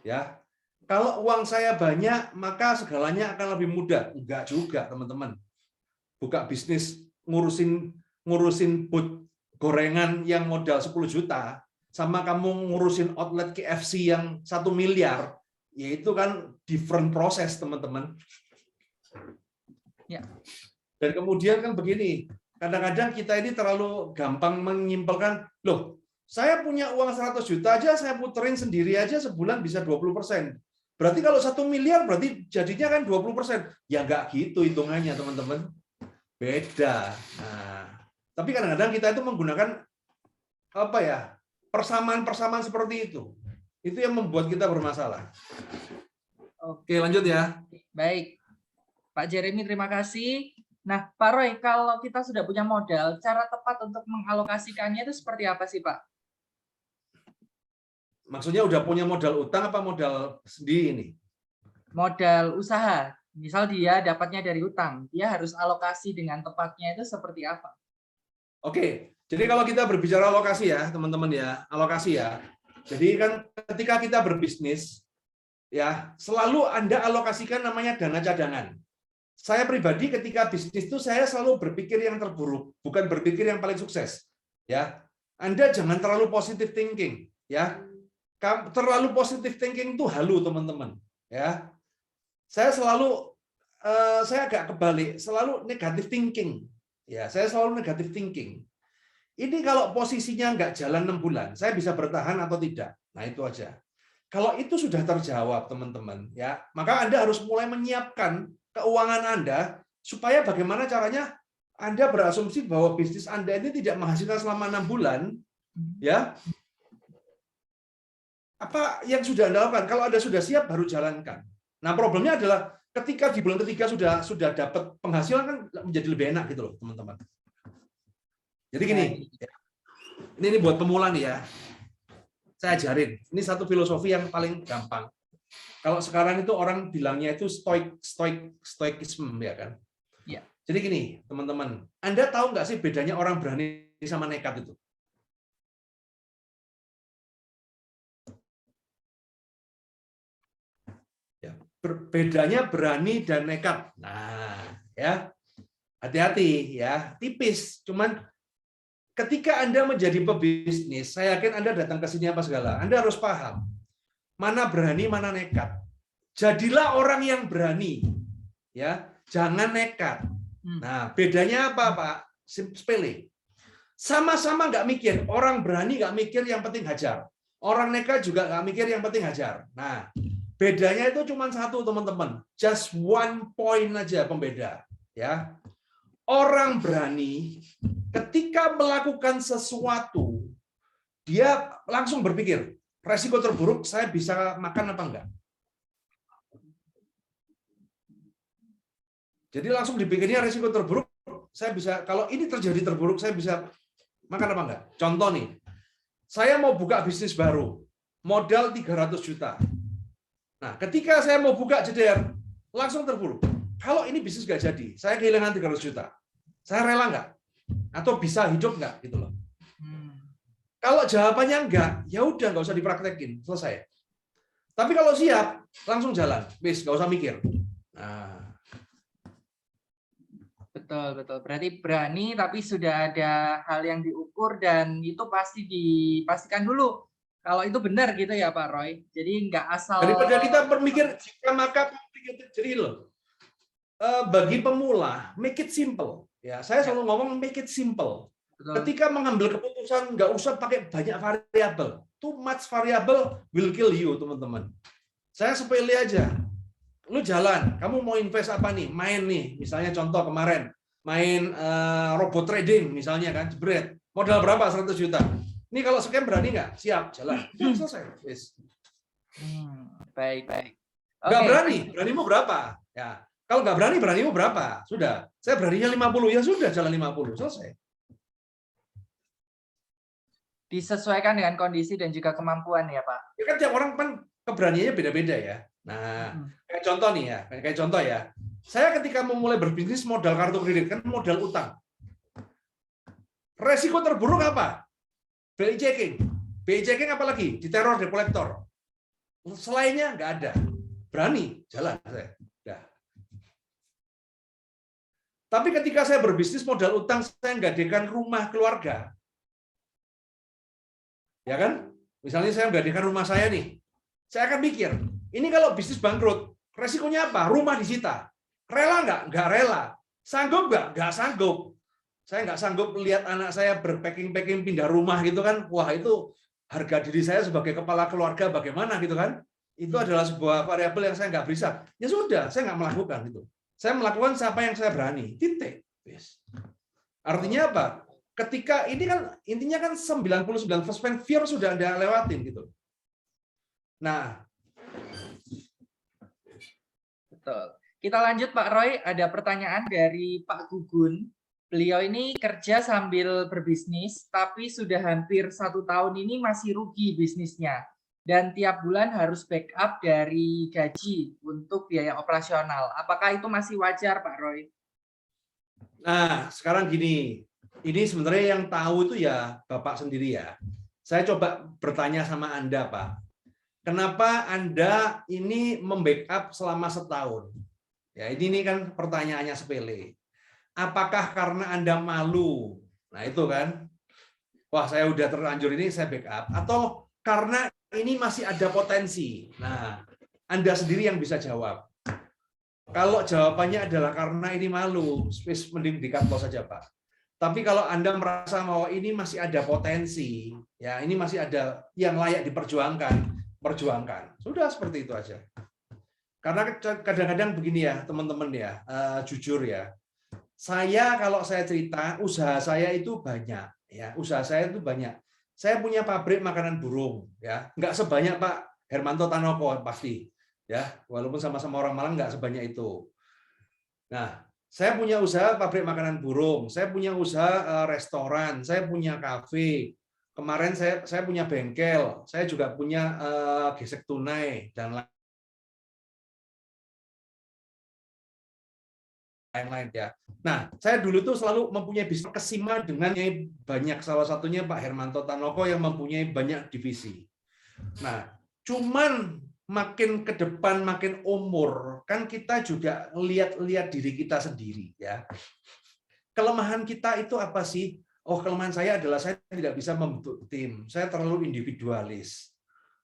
Ya. Kalau uang saya banyak, maka segalanya akan lebih mudah. Enggak juga, teman-teman. Buka bisnis, ngurusin booth gorengan yang modal 10 juta, sama kamu ngurusin outlet KFC yang 1 miliar, yaitu kan different proses, teman-teman. Ya. Dan kemudian kan begini, kadang-kadang kita ini terlalu gampang menyimpulkan, loh, saya punya uang 100 juta aja, saya puterin sendiri aja sebulan bisa 20%. Berarti kalau 1 miliar, berarti jadinya kan 20%. Ya nggak gitu hitungannya, teman-teman. Beda. Nah, tapi kadang-kadang kita itu menggunakan apa ya, persamaan-persamaan seperti itu. Itu yang membuat kita bermasalah. Oke, lanjut ya. Baik. Pak Jeremy, terima kasih. Nah, Pak Roy, kalau kita sudah punya modal, cara tepat untuk mengalokasikannya itu seperti apa sih, Pak? Maksudnya udah punya modal utang apa modal sendiri ini? Modal usaha. Misal dia dapatnya dari utang, dia harus alokasi dengan tepatnya itu seperti apa? Oke, jadi kalau kita berbicara alokasi ya, teman-teman ya, alokasi ya. Jadi kan ketika kita berbisnis, ya selalu Anda alokasikan namanya dana cadangan. Saya pribadi ketika bisnis itu saya selalu berpikir yang terburuk, bukan berpikir yang paling sukses. Ya, Anda jangan terlalu positive thinking. Ya, terlalu positive thinking itu halu, teman-teman. Ya, saya agak kebalik, selalu negative thinking. Ya, saya selalu negative thinking. Ini kalau posisinya nggak jalan 6 bulan, saya bisa bertahan atau tidak. Nah, itu aja. Kalau itu sudah terjawab, teman-teman, ya, maka Anda harus mulai menyiapkan keuangan Anda supaya bagaimana caranya Anda berasumsi bahwa bisnis Anda ini tidak menghasilkan selama 6 bulan, ya. Apa yang sudah Anda lakukan? Kalau Anda sudah siap, baru jalankan. Nah, problemnya adalah ketika di bulan ketiga sudah dapat penghasilan kan menjadi lebih enak gitu loh, teman-teman. Jadi gini, ini buat pemula nih ya. saya ajarin. Ini satu filosofi yang paling gampang. Kalau sekarang itu orang bilangnya itu stoikisme, ya kan? Ya. Jadi gini, teman-teman, Anda tahu nggak sih bedanya orang berani sama nekat itu? Ya, bedanya berani dan nekat. Nah, ya, hati-hati ya, tipis. Cuman ketika Anda menjadi pebisnis, saya yakin Anda datang ke sini apa segala, Anda harus paham mana berani, mana nekat. Jadilah orang yang berani, ya, jangan nekat. Nah, bedanya apa, Pak? Sepele. Sama-sama nggak mikir. Orang berani nggak mikir, yang penting hajar. Orang nekat juga nggak mikir, yang penting hajar. Nah, bedanya itu cuma satu, teman-teman. Just one point aja pembeda. Ya, orang berani ketika melakukan sesuatu, dia langsung berpikir, resiko terburuk saya bisa makan apa enggak. Jadi langsung dipikirnya resiko terburuk, saya bisa, kalau ini terjadi terburuk, saya bisa makan apa enggak. Contoh nih, saya mau buka bisnis baru, modal 300 juta. Nah, ketika saya mau buka jeder, langsung terburuk. Kalau ini bisnis nggak jadi, saya kehilangan 300 juta. Saya rela nggak? Atau bisa hidup nggak? Gitu loh. Kalau jawabannya enggak, ya udah nggak usah dipraktekin, selesai. Tapi kalau siap, langsung jalan, bis, nggak usah mikir. Nah. Betul. Berarti berani, tapi sudah ada hal yang diukur dan itu pasti dipastikan dulu kalau itu benar gitu ya Pak Roy. Jadi nggak asal. Daripada kita berpikir jika maka jadi loh. Bagi pemula, make it simple. Ya, saya selalu ngomong make it simple. Betul. Ketika mengambil keputusan, nggak usah pakai banyak variabel. Too much variable will kill you, teman-teman. Saya sepele aja. Lu jalan, kamu mau invest apa nih? Main nih, misalnya contoh kemarin, main robot trading misalnya kan, jebret. Modal berapa? 100 juta. Ini kalau scam berani nggak? Siap, jalan. Selesai. Yes. Baik. Nggak berani, beranimu berapa? Ya. Kalau nggak berani, beranimu berapa? Sudah. Saya beraninya 50, ya sudah, jalan 50. Selesai. Disesuaikan dengan kondisi dan juga kemampuan ya Pak. Ya kan tiap orang kan keberaniannya beda-beda ya. Nah, kayak contoh nih ya, kayak contoh ya. Saya ketika memulai berbisnis modal kartu kredit kan modal utang. Resiko terburuk apa? BI checking. BI checking apa lagi? Diteror debt collector. Selainnya nggak ada. Berani, jalan saya. Udah. Tapi ketika saya berbisnis modal utang, saya nggadekan rumah keluarga. Ya kan? Misalnya saya nggadekan rumah saya nih. Saya akan mikir, ini kalau bisnis bangkrut, resikonya apa? Rumah disita. Rela nggak? Nggak rela. Sanggup nggak? Nggak sanggup. Saya nggak sanggup lihat anak saya berpacking-packing pindah rumah gitu kan. Wah, itu harga diri saya sebagai kepala keluarga bagaimana gitu kan. Itu adalah sebuah variabel yang saya nggak bisa. Ya sudah, saya nggak melakukan itu. Saya melakukan siapa yang saya berani. Titik. Artinya apa? Ketika ini kan intinya kan 99% fear sudah Anda lewatin gitu. Nah, betul. Kita lanjut Pak Roy, ada pertanyaan dari Pak Gugun. Beliau ini kerja sambil berbisnis, tapi sudah hampir 1 tahun ini masih rugi bisnisnya. Dan tiap bulan harus backup dari gaji untuk biaya operasional. Apakah itu masih wajar Pak Roy? Nah, sekarang gini. Ini sebenarnya yang tahu itu ya Bapak sendiri ya. Saya coba bertanya sama Anda, Pak. Kenapa Anda ini membackup selama setahun? Ya, ini kan pertanyaannya sepele. Apakah karena Anda malu? Nah, itu kan. Wah, saya udah terlanjur ini saya backup. Atau karena ini masih ada potensi? Nah, Anda sendiri yang bisa jawab. Kalau jawabannya adalah karena ini malu, mending di-cut loss saja, Pak. Tapi kalau Anda merasa bahwa ini masih ada potensi, ya ini masih ada yang layak diperjuangkan, perjuangkan. Sudah seperti itu aja. Karena kadang-kadang begini ya, teman-teman ya, jujur ya. Saya kalau saya cerita, usaha saya itu banyak, ya. Usaha saya itu banyak. Saya punya pabrik makanan burung, ya. Nggak sebanyak Pak Hermanto Tanoko pasti, ya. Walaupun sama-sama orang Malang nggak sebanyak itu. Nah, saya punya usaha pabrik makanan burung, saya punya usaha restoran, saya punya kafe, Kemarin saya punya bengkel, saya juga punya gesek tunai dan lain-lain ya. Nah, saya dulu tuh selalu mempunyai bisnis kesima dengan banyak, salah satunya Pak Hermanto Tanoko yang mempunyai banyak divisi. Nah, cuman makin ke depan, makin umur, kan kita juga lihat diri kita sendiri ya. Kelemahan kita itu apa sih? Oh, kelemahan saya adalah saya tidak bisa membentuk tim. Saya terlalu individualis.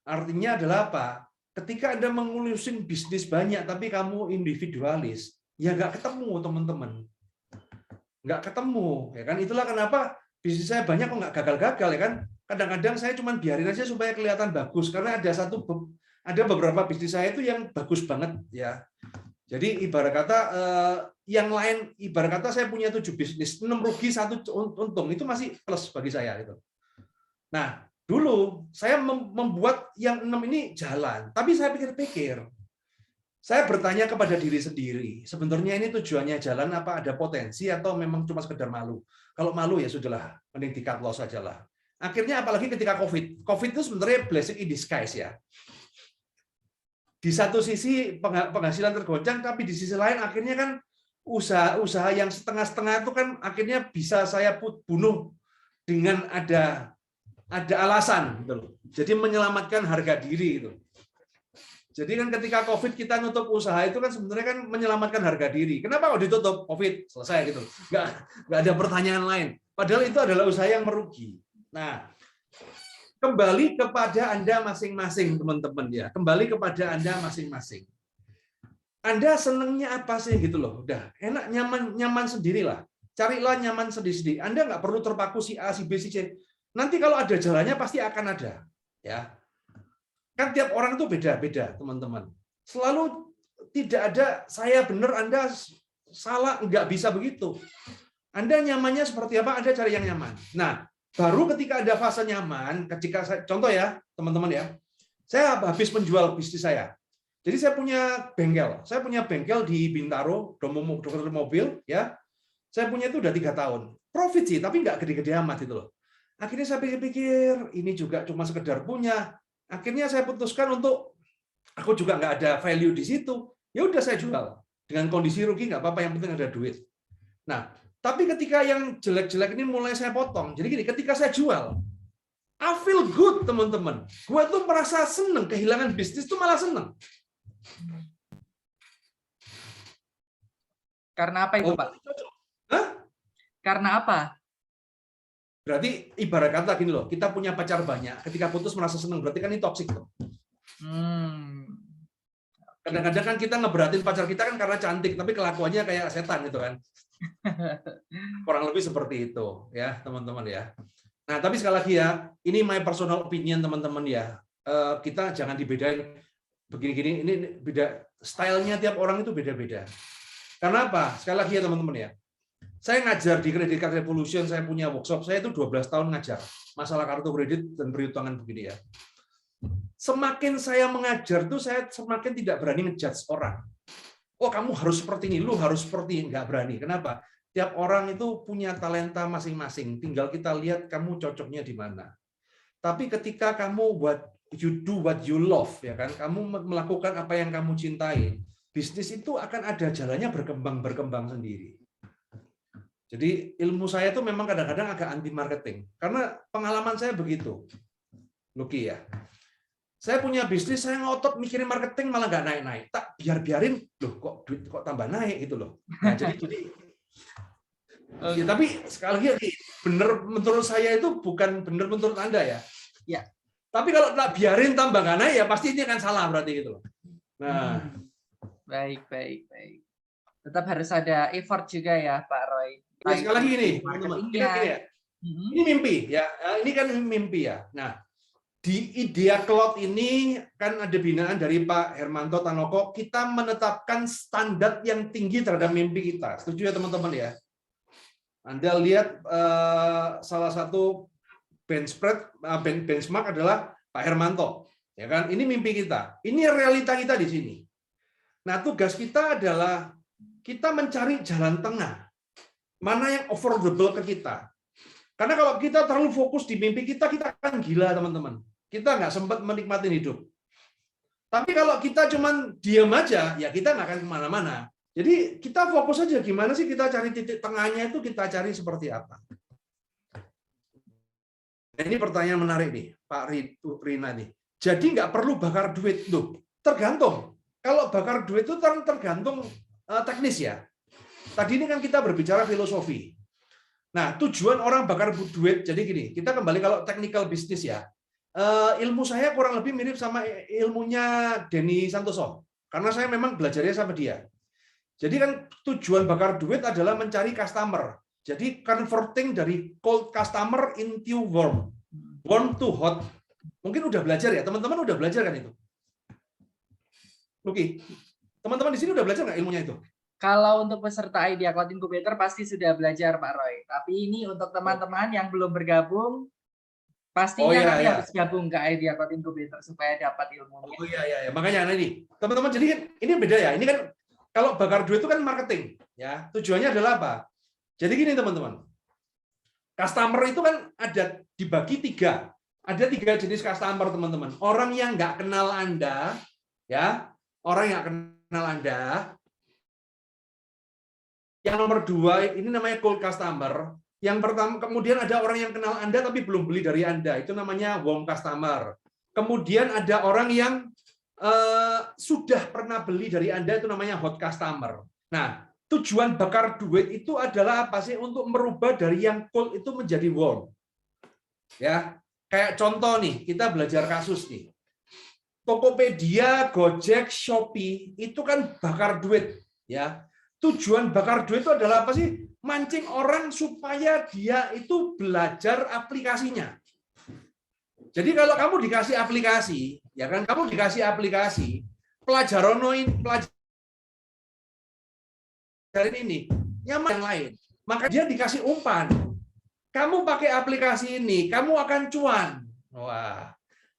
Artinya adalah apa? Ketika Anda mengurusin bisnis banyak tapi kamu individualis, ya nggak ketemu teman-teman, nggak ketemu, ya kan? Itulah kenapa bisnis saya banyak kok nggak gagal-gagal, ya kan? Kadang-kadang saya cuma biarin aja supaya kelihatan bagus, karena ada beberapa bisnis saya itu yang bagus banget, ya. Jadi ibarat kata yang lain, ibarat kata saya punya 7 bisnis, 6 rugi 1 untung, itu masih plus bagi saya gitu. Nah, dulu saya membuat yang 6 ini jalan, tapi saya pikir-pikir. Saya bertanya kepada diri sendiri, sebenarnya ini tujuannya jalan apa ada potensi atau memang cuma sekedar malu? Kalau malu ya sudahlah, mending di-cut loss saja lah. Akhirnya apalagi ketika COVID. COVID itu sebenarnya blessing in disguise ya. Di satu sisi penghasilan tergoncang, tapi di sisi lain akhirnya kan usaha yang setengah-setengah itu kan akhirnya bisa saya bunuh dengan ada alasan gitu loh. Jadi menyelamatkan harga diri itu. Jadi kan ketika COVID kita nutup usaha itu kan sebenarnya kan menyelamatkan harga diri. Kenapa kok ditutup? COVID, selesai gitu. Nggak ada pertanyaan lain. Padahal itu adalah usaha yang merugi. Nah, kembali kepada Anda masing-masing, teman-teman ya. Kembali kepada Anda masing-masing. Anda senangnya apa sih gitu loh? Udah enak, nyaman sendirilah. Carilah nyaman sendiri-sendiri. Anda nggak perlu terpaku si A, si B, si C. Nanti kalau ada jalannya pasti akan ada. Ya. Kan tiap orang itu beda-beda, teman-teman. Selalu tidak ada saya benar, Anda salah, nggak bisa begitu. Anda nyamannya seperti apa, Anda cari yang nyaman. Nah, baru ketika ada fase nyaman, ketika saya, contoh ya, teman-teman ya, saya habis menjual bisnis saya. Jadi saya punya bengkel di Bintaro, dokter mobil, ya. Saya punya itu udah 3 tahun. Profit sih, tapi nggak gede-gede amat itu loh. Akhirnya saya pikir-pikir, ini juga cuma sekedar punya. Akhirnya saya putuskan untuk aku juga nggak ada value di situ. Ya udah saya jual dengan kondisi rugi nggak apa-apa, yang penting ada duit. Nah, tapi ketika yang jelek-jelek ini mulai saya potong. Jadi gini, ketika saya jual, I feel good teman-teman. Gue tuh merasa seneng, kehilangan bisnis tuh malah seneng. Karena apa itu, Pak? Hah? Karena apa? Berarti ibarat kata gini loh, kita punya pacar banyak, ketika putus merasa seneng, berarti kan ini toksik tuh. Kadang-kadang kan kita ngeberatin pacar kita kan karena cantik, tapi kelakuannya kayak setan gitu kan. Kurang lebih seperti itu ya, teman-teman ya. Nah, tapi sekali lagi ya, ini my personal opinion teman-teman ya. Kita jangan dibedain begini-gini, ini beda, stylenya tiap orang itu beda-beda. Karena apa? Sekali lagi ya teman-teman ya. Saya ngajar di Credit Card Revolution, saya punya workshop, saya itu 12 tahun ngajar masalah kartu kredit dan perhitungan begini ya. Semakin saya mengajar tuh saya semakin tidak berani ngejudge orang. Oh, kamu harus seperti ini, lu harus seperti ini, nggak berani. Kenapa? Tiap orang itu punya talenta masing-masing, tinggal kita lihat kamu cocoknya di mana. Tapi ketika kamu you do what you love, ya kan, kamu melakukan apa yang kamu cintai, bisnis itu akan ada jalannya berkembang sendiri. Jadi ilmu saya itu memang kadang-kadang agak anti marketing karena pengalaman saya begitu, Lucky ya. Saya punya bisnis, saya ngotot mikirin marketing malah nggak naik-naik. Tak biarin, loh kok duit kok tambah naik gitu loh. Nah, jadi ya, tapi sekali lagi bener menurut saya itu bukan bener menurut Anda ya. Ya. Tapi kalau tak biarin tambah nggak naik ya pasti ini akan salah berarti gitu loh. Nah, baik. Tetap harus ada effort juga ya, Pak Roy. Ya, sekali lagi ini, teman-teman. Ya. Ini mimpi ya. Ini kan mimpi ya. Nah, di Idea Cloud ini kan ada binaan dari Pak Hermanto Tanoko. Kita menetapkan standar yang tinggi terhadap mimpi kita. Setuju ya teman-teman ya? Anda lihat salah satu benchmark adalah Pak Hermanto, ya kan? Ini mimpi kita. Ini realita kita di sini. Nah, tugas kita adalah kita mencari jalan tengah. Mana yang affordable ke kita? Karena kalau kita terlalu fokus di mimpi kita akan gila, teman-teman. Kita nggak sempat menikmati hidup. Tapi kalau kita cuman diam aja, ya kita nggak akan kemana-mana. Jadi kita fokus aja gimana sih kita cari titik tengahnya itu, kita cari seperti apa. Nah, ini pertanyaan menarik nih, Pak Rina nih. Jadi nggak perlu bakar duit tuh. Tergantung. Kalau bakar duit itu tergantung teknis ya. Tadi ini kan kita berbicara filosofi. Nah, tujuan orang bakar duit, jadi gini, kita kembali kalau technical business ya. Ilmu saya kurang lebih mirip sama ilmunya Denny Santoso. Karena saya memang belajarnya sama dia. Jadi kan tujuan bakar duit adalah mencari customer. Jadi converting dari cold customer into warm. Warm to hot. Mungkin udah belajar ya, teman-teman udah belajar kan itu? Luki, teman-teman di sini udah belajar nggak ilmunya itu? Kalau untuk peserta Idea Cloud Incubator pasti sudah belajar Pak Roy. Tapi ini untuk teman-teman yang belum bergabung, pastinya nanti harus gabung ke Idea Cloud Incubator supaya dapat ilmunya. Oh iya, makanya ini teman-teman, jadi kan ini beda ya. Ini kan kalau bakar duit itu kan marketing, ya. Tujuannya adalah apa? Jadi gini teman-teman, customer itu kan ada dibagi 3. Ada 3 jenis customer teman-teman. Orang yang nggak kenal Anda, ya, orang yang kenal Anda. Yang nomor 2 ini namanya cold customer. Yang pertama, kemudian ada orang yang kenal Anda tapi belum beli dari Anda, itu namanya warm customer. Kemudian ada orang yang sudah pernah beli dari Anda, itu namanya hot customer. Nah, tujuan bakar duit itu adalah apa sih? Untuk merubah dari yang cold itu menjadi warm. Ya, kayak contoh nih, kita belajar kasus nih. Tokopedia, Gojek, Shopee itu kan bakar duit, ya. Tujuan bakar duit itu adalah apa sih? Mancing orang supaya dia itu belajar aplikasinya. Jadi kalau kamu dikasih aplikasi, ya kan, kamu dikasih aplikasi, pelajaran ini, nyaman yang lain. Maka dia dikasih umpan. Kamu pakai aplikasi ini, kamu akan cuan. Wah,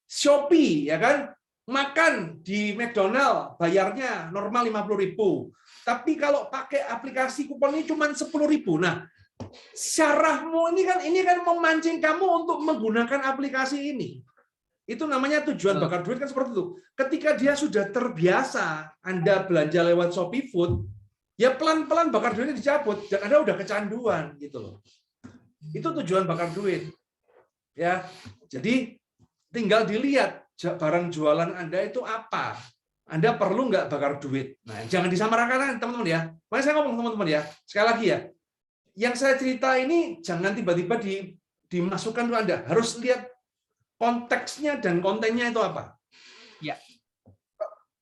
Shopee, ya kan, makan di McDonald bayarnya normal 50.000. Tapi kalau pakai aplikasi kupon ini cuma 10.000. Nah, syarahmu ini kan memancing kamu untuk menggunakan aplikasi ini. Itu namanya tujuan bakar duit kan seperti itu. Ketika dia sudah terbiasa Anda belanja lewat Shopee Food, ya pelan-pelan bakar duitnya dicabut dan Anda udah kecanduan gitu loh. Itu tujuan bakar duit. Ya. Jadi tinggal dilihat barang jualan Anda itu apa. Anda perlu nggak bakar duit. Nah, jangan disamaratakan teman-teman ya. Makanya saya ngomong teman-teman ya. Sekali lagi ya. Yang saya cerita ini jangan tiba-tiba dimasukkan ke Anda. Harus lihat konteksnya dan kontennya itu apa. Ya.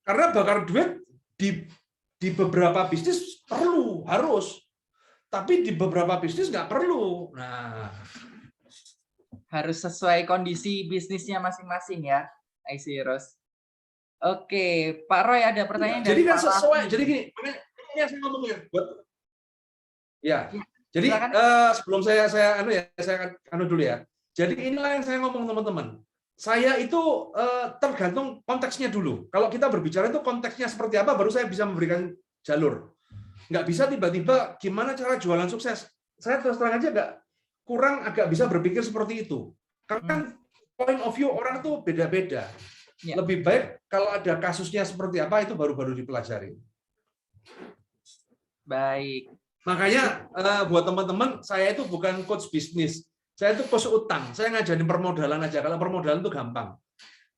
Karena bakar duit di beberapa bisnis perlu, harus. Tapi di beberapa bisnis nggak perlu. Nah, harus sesuai kondisi bisnisnya masing-masing ya, Aisyros. Oke, Pak Roy ada pertanyaan jadi dari kan Pak sesuai. Raffi. Jadi gini, makanya saya ngomongnya buat ya. Jadi silakan. sebelum saya dulu ya. Jadi inilah yang saya ngomong teman-teman. Saya itu tergantung konteksnya dulu. Kalau kita berbicara itu konteksnya seperti apa, baru saya bisa memberikan jalur. Nggak bisa tiba-tiba gimana cara jualan sukses. Saya terus terang aja agak bisa berpikir seperti itu. Karena point of view orang itu beda-beda. Ya. Lebih baik kalau ada kasusnya seperti apa itu baru dipelajari. Baik. Makanya buat teman-teman, saya itu bukan coach bisnis. Saya itu coach utang. Saya ngajarin permodalan aja. Kalau permodalan itu gampang.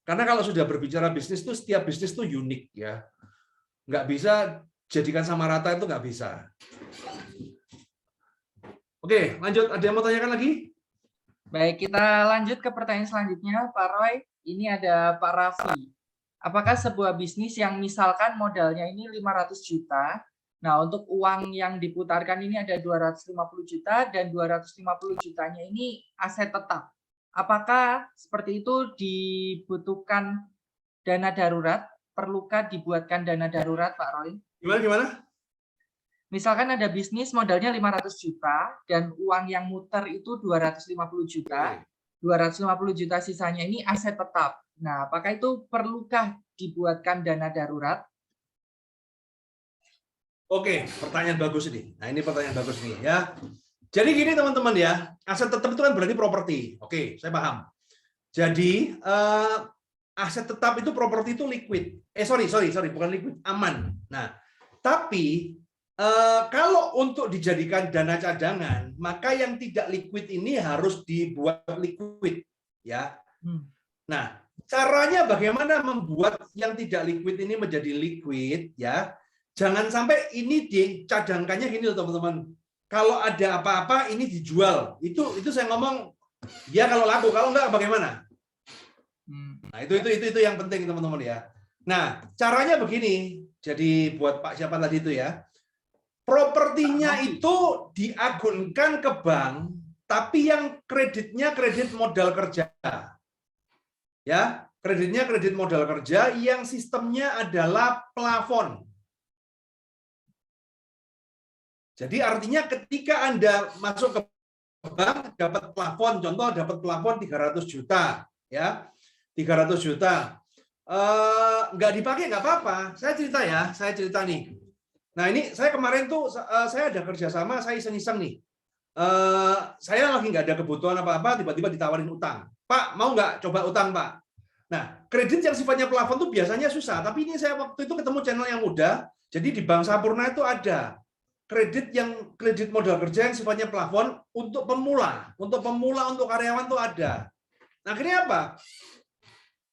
Karena kalau sudah berbicara bisnis itu setiap bisnis itu unik ya. Nggak bisa jadikan sama rata, itu nggak bisa. Oke, lanjut. Ada yang mau tanyakan lagi? Baik, kita lanjut ke pertanyaan selanjutnya, Pak Roy. Ini ada Pak Raffi. Apakah sebuah bisnis yang misalkan modalnya ini 500 juta, nah untuk uang yang diputarkan ini ada 250 juta dan 250 jutanya ini aset tetap. Apakah seperti itu dibutuhkan dana darurat? Perlukah dibuatkan dana darurat, Pak Roy? Gimana? Misalkan ada bisnis modalnya 500 juta dan uang yang muter itu 250 juta. 250 juta sisanya ini aset tetap. Nah, apakah itu perlukah dibuatkan dana darurat? Oke, pertanyaan bagus ini. Nah, ini pertanyaan bagus nih ya. Jadi gini teman-teman ya, aset tetap itu kan berarti properti. Oke, saya paham. Jadi aset tetap itu properti itu liquid. Sorry, bukan liquid, aman. Nah, tapi kalau untuk dijadikan dana cadangan, maka yang tidak liquid ini harus dibuat liquid, ya. Nah, caranya bagaimana membuat yang tidak liquid ini menjadi liquid, ya? Jangan sampai ini dicadangkannya gini loh teman-teman. Kalau ada apa-apa ini dijual. Itu saya ngomong ya kalau laku, kalau enggak bagaimana? Nah, itu yang penting teman-teman ya. Nah, caranya begini. Jadi buat Pak siapa tadi itu ya. Propertinya itu diagunkan ke bank, tapi yang kreditnya kredit modal kerja. Ya, kreditnya kredit modal kerja yang sistemnya adalah plafon. Jadi artinya ketika Anda masuk ke bank dapat plafon, contoh dapat plafon 300 juta, ya. 300 juta. Nggak dipakai nggak apa-apa. Saya cerita nih. Nah ini saya kemarin tuh saya ada kerjasama, saya iseng-iseng nih. Saya lagi nggak ada kebutuhan apa-apa, tiba-tiba ditawarin utang. Pak mau nggak coba utang Pak? Nah kredit yang sifatnya plafon tuh biasanya susah, tapi ini saya waktu itu ketemu channel yang mudah. Jadi di Bank Sampurna itu ada kredit modal kerja yang sifatnya plafon untuk pemula, untuk karyawan tuh ada. Nah akhirnya apa?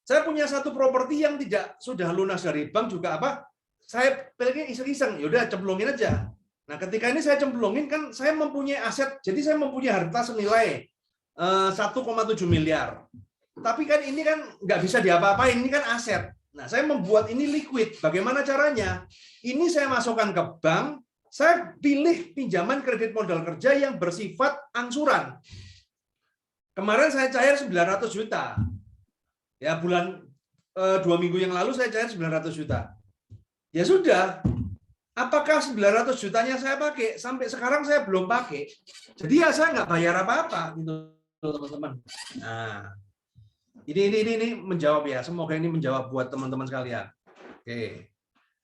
Saya punya satu properti yang tidak sudah lunas dari bank juga apa? Saya pilih iseng-iseng, yaudah cemplungin aja. Nah, ketika ini saya cemplungin kan saya mempunyai aset, jadi saya mempunyai harta senilai 1,7 miliar. Tapi kan ini kan nggak bisa diapa-apain, ini kan aset. Nah, saya membuat ini liquid. Bagaimana caranya? Ini saya masukkan ke bank, saya pilih pinjaman kredit modal kerja yang bersifat angsuran. Kemarin saya cair 900 juta. Ya, bulan 2 minggu yang lalu saya cair 900 juta. Ya sudah, apakah 900 jutanya saya pakai? Sampai sekarang saya belum pakai. Jadi ya saya nggak bayar apa-apa gitu teman-teman. Nah, ini menjawab ya. Semoga ini menjawab buat teman-teman sekalian. Oke.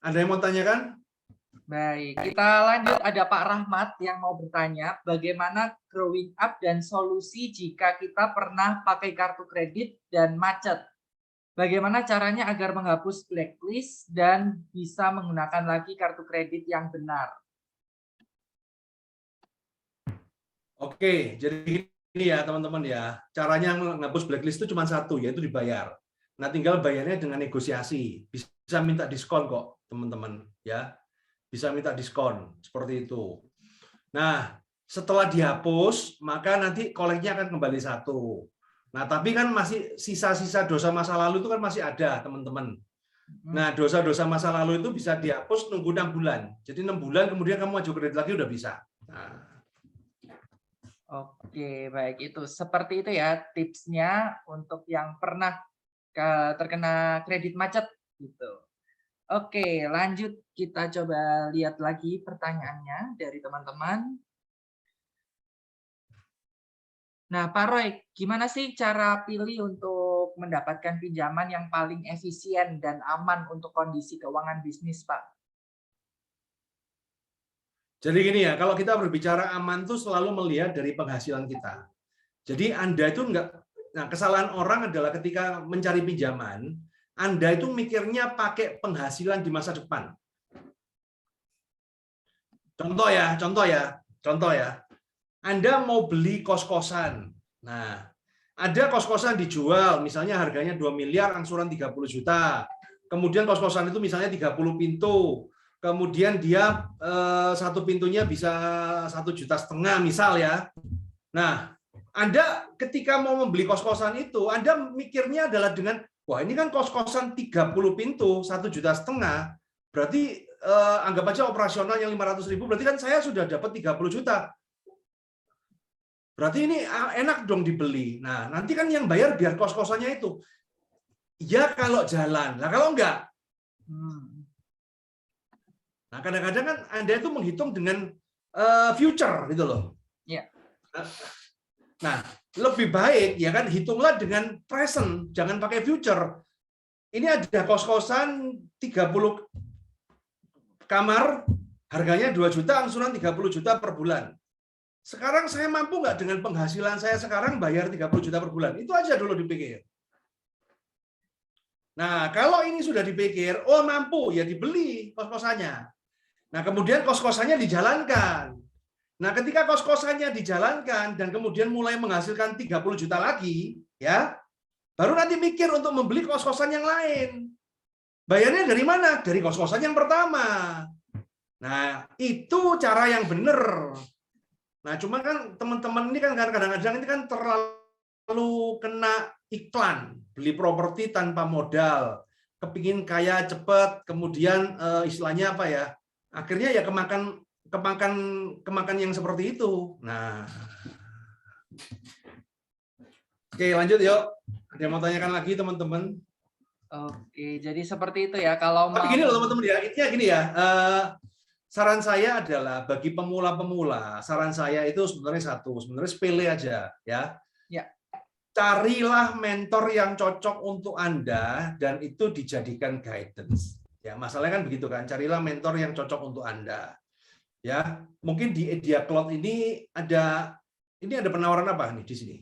Ada yang mau tanyakan? Baik, kita lanjut. Ada Pak Rahmat yang mau bertanya, bagaimana growing up dan solusi jika kita pernah pakai kartu kredit dan macet? Bagaimana caranya agar menghapus blacklist dan bisa menggunakan lagi kartu kredit yang benar? Oke, jadi ini ya teman-teman ya. Caranya menghapus blacklist itu cuma satu, yaitu dibayar. Nah, tinggal bayarnya dengan negosiasi. Bisa minta diskon kok, teman-teman ya. Bisa minta diskon seperti itu. Nah, setelah dihapus, maka nanti koleknya akan kembali satu. Nah, tapi kan masih sisa-sisa dosa masa lalu itu kan masih ada, teman-teman. Nah, dosa-dosa masa lalu itu bisa dihapus nunggu 6 bulan. Jadi 6 bulan kemudian kamu maju kredit lagi udah bisa. Nah. Oke, baik itu. Seperti itu ya tipsnya untuk yang pernah terkena kredit macet gitu. Oke, lanjut kita coba lihat lagi pertanyaannya dari teman-teman. Nah, Pak Roy, gimana sih cara pilih untuk mendapatkan pinjaman yang paling efisien dan aman untuk kondisi keuangan bisnis, Pak? Jadi gini ya, kalau kita berbicara aman tuh selalu melihat dari penghasilan kita. Jadi Anda itu kesalahan orang adalah ketika mencari pinjaman, Anda itu mikirnya pakai penghasilan di masa depan. Contoh ya. Anda mau beli kos-kosan. Nah, ada kos-kosan dijual, misalnya harganya 2 miliar, angsuran 30 juta. Kemudian kos-kosan itu misalnya 30 pintu. Kemudian dia satu pintunya bisa 1,5 juta misal ya. Nah, Anda ketika mau membeli kos-kosan itu, Anda mikirnya adalah dengan, wah ini kan kos-kosan 30 pintu, 1,5 juta, berarti anggap aja operasional yang 500.000, berarti kan saya sudah dapat 30 juta. Berarti ini enak dong dibeli. Nah, nanti kan yang bayar biar kos-kosannya itu. Ya kalau jalan. Nah, kalau enggak. Nah, kadang-kadang kan Anda itu menghitung dengan future gitu loh. Iya. Nah, lebih baik ya kan hitunglah dengan present, jangan pakai future. Ini ada kos-kosan 30 kamar, harganya 2 juta, angsuran 30 juta per bulan. sekarang saya mampu nggak dengan penghasilan saya sekarang bayar 30 juta per bulan? Itu aja dulu dipikir. Nah, kalau ini sudah dipikir, oh mampu, ya dibeli kos-kosannya. Nah, kemudian kos-kosannya dijalankan. Nah, ketika kos-kosannya dijalankan dan kemudian mulai menghasilkan 30 juta lagi, ya, baru nanti mikir untuk membeli kos-kosan yang lain. Bayarnya dari mana? Dari kos-kosan yang pertama. Nah, itu cara yang benar. Nah, cuma kan teman-teman ini kan kadang-kadang ini kan terlalu kena iklan, beli properti tanpa modal, kepingin kaya cepat, kemudian istilahnya apa ya? Akhirnya ya kemakan yang seperti itu. Nah, oke lanjut yuk. Ada yang mau tanyakan lagi teman-teman? Oke, jadi seperti itu ya. Kalau Tapi mau gini loh teman-teman ya, intinya gini ya. Saran saya adalah bagi pemula-pemula, saran saya itu sebenarnya sebenarnya sepele aja ya. Ya. Carilah mentor yang cocok untuk Anda dan itu dijadikan guidance. Ya, masalahnya kan begitu kan, carilah mentor yang cocok untuk Anda. Ya, mungkin di Idea Cloud ini ada penawaran apa nih di sini,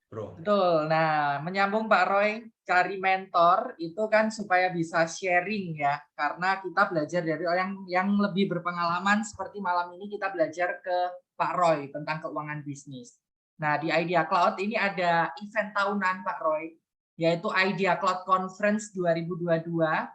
Bro? Betul. Nah, menyambung Pak Roy, cari mentor itu kan supaya bisa sharing ya. Karena kita belajar dari orang yang lebih berpengalaman, seperti malam ini kita belajar ke Pak Roy tentang keuangan bisnis. Nah, di Idea Cloud ini ada event tahunan Pak Roy, yaitu Idea Cloud Conference 2022.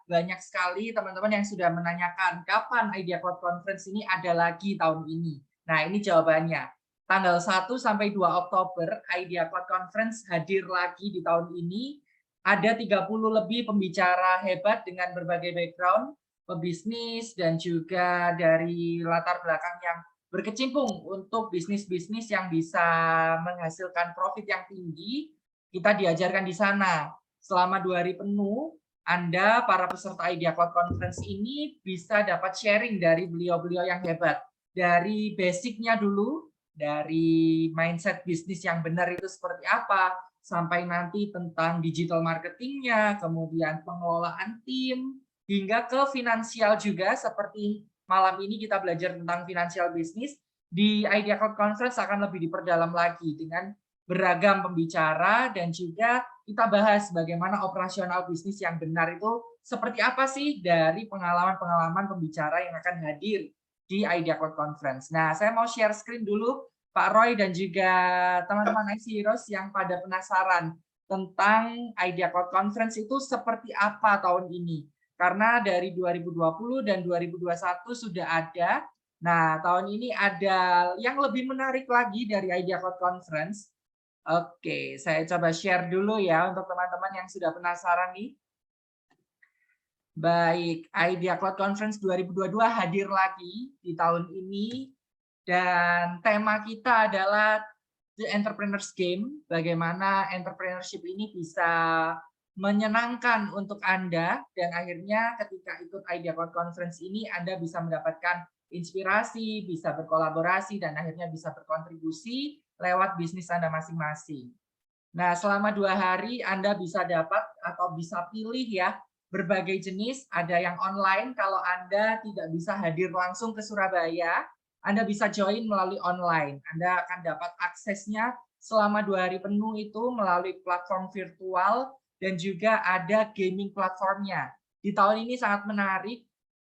Banyak sekali teman-teman yang sudah menanyakan kapan Idea Cloud Conference ini ada lagi tahun ini. Nah, ini jawabannya. Tanggal 1 sampai 2 Oktober, Idea Cloud Conference hadir lagi di tahun ini. Ada 30 lebih pembicara hebat dengan berbagai background, pebisnis, dan juga dari latar belakang yang berkecimpung untuk bisnis-bisnis yang bisa menghasilkan profit yang tinggi. Kita diajarkan di sana. Selama 2 hari penuh, Anda, para peserta Idea Cloud Conference ini bisa dapat sharing dari beliau-beliau yang hebat. Dari basicnya dulu, dari mindset bisnis yang benar itu seperti apa, sampai nanti tentang digital marketingnya, kemudian pengelolaan tim, hingga ke finansial juga, seperti malam ini kita belajar tentang finansial bisnis. Di Idea Cloud Conference akan lebih diperdalam lagi dengan beragam pembicara, dan juga kita bahas bagaimana operasional bisnis yang benar itu seperti apa sih dari pengalaman-pengalaman pembicara yang akan hadir di Idea Cloud Conference. Nah, saya mau share screen dulu Pak Roy dan juga teman-teman IC Heroes yang pada penasaran tentang Idea Cloud Conference itu seperti apa tahun ini. Karena dari 2020 dan 2021 sudah ada. Nah, tahun ini ada yang lebih menarik lagi dari Idea Cloud Conference. Oke, saya coba share dulu ya untuk teman-teman yang sudah penasaran nih. Baik, Idea Cloud Conference 2022 hadir lagi di tahun ini. Dan tema kita adalah The Entrepreneur's Game, bagaimana entrepreneurship ini bisa menyenangkan untuk Anda, dan akhirnya ketika ikut Idea Cloud Conference ini Anda bisa mendapatkan inspirasi, bisa berkolaborasi, dan akhirnya bisa berkontribusi lewat bisnis Anda masing-masing. Nah, selama 2 hari Anda bisa dapat atau bisa pilih ya berbagai jenis, ada yang online kalau Anda tidak bisa hadir langsung ke Surabaya, Anda bisa join melalui online. Anda akan dapat aksesnya selama 2 hari penuh itu melalui platform virtual, dan juga ada gaming platformnya. Di tahun ini sangat menarik,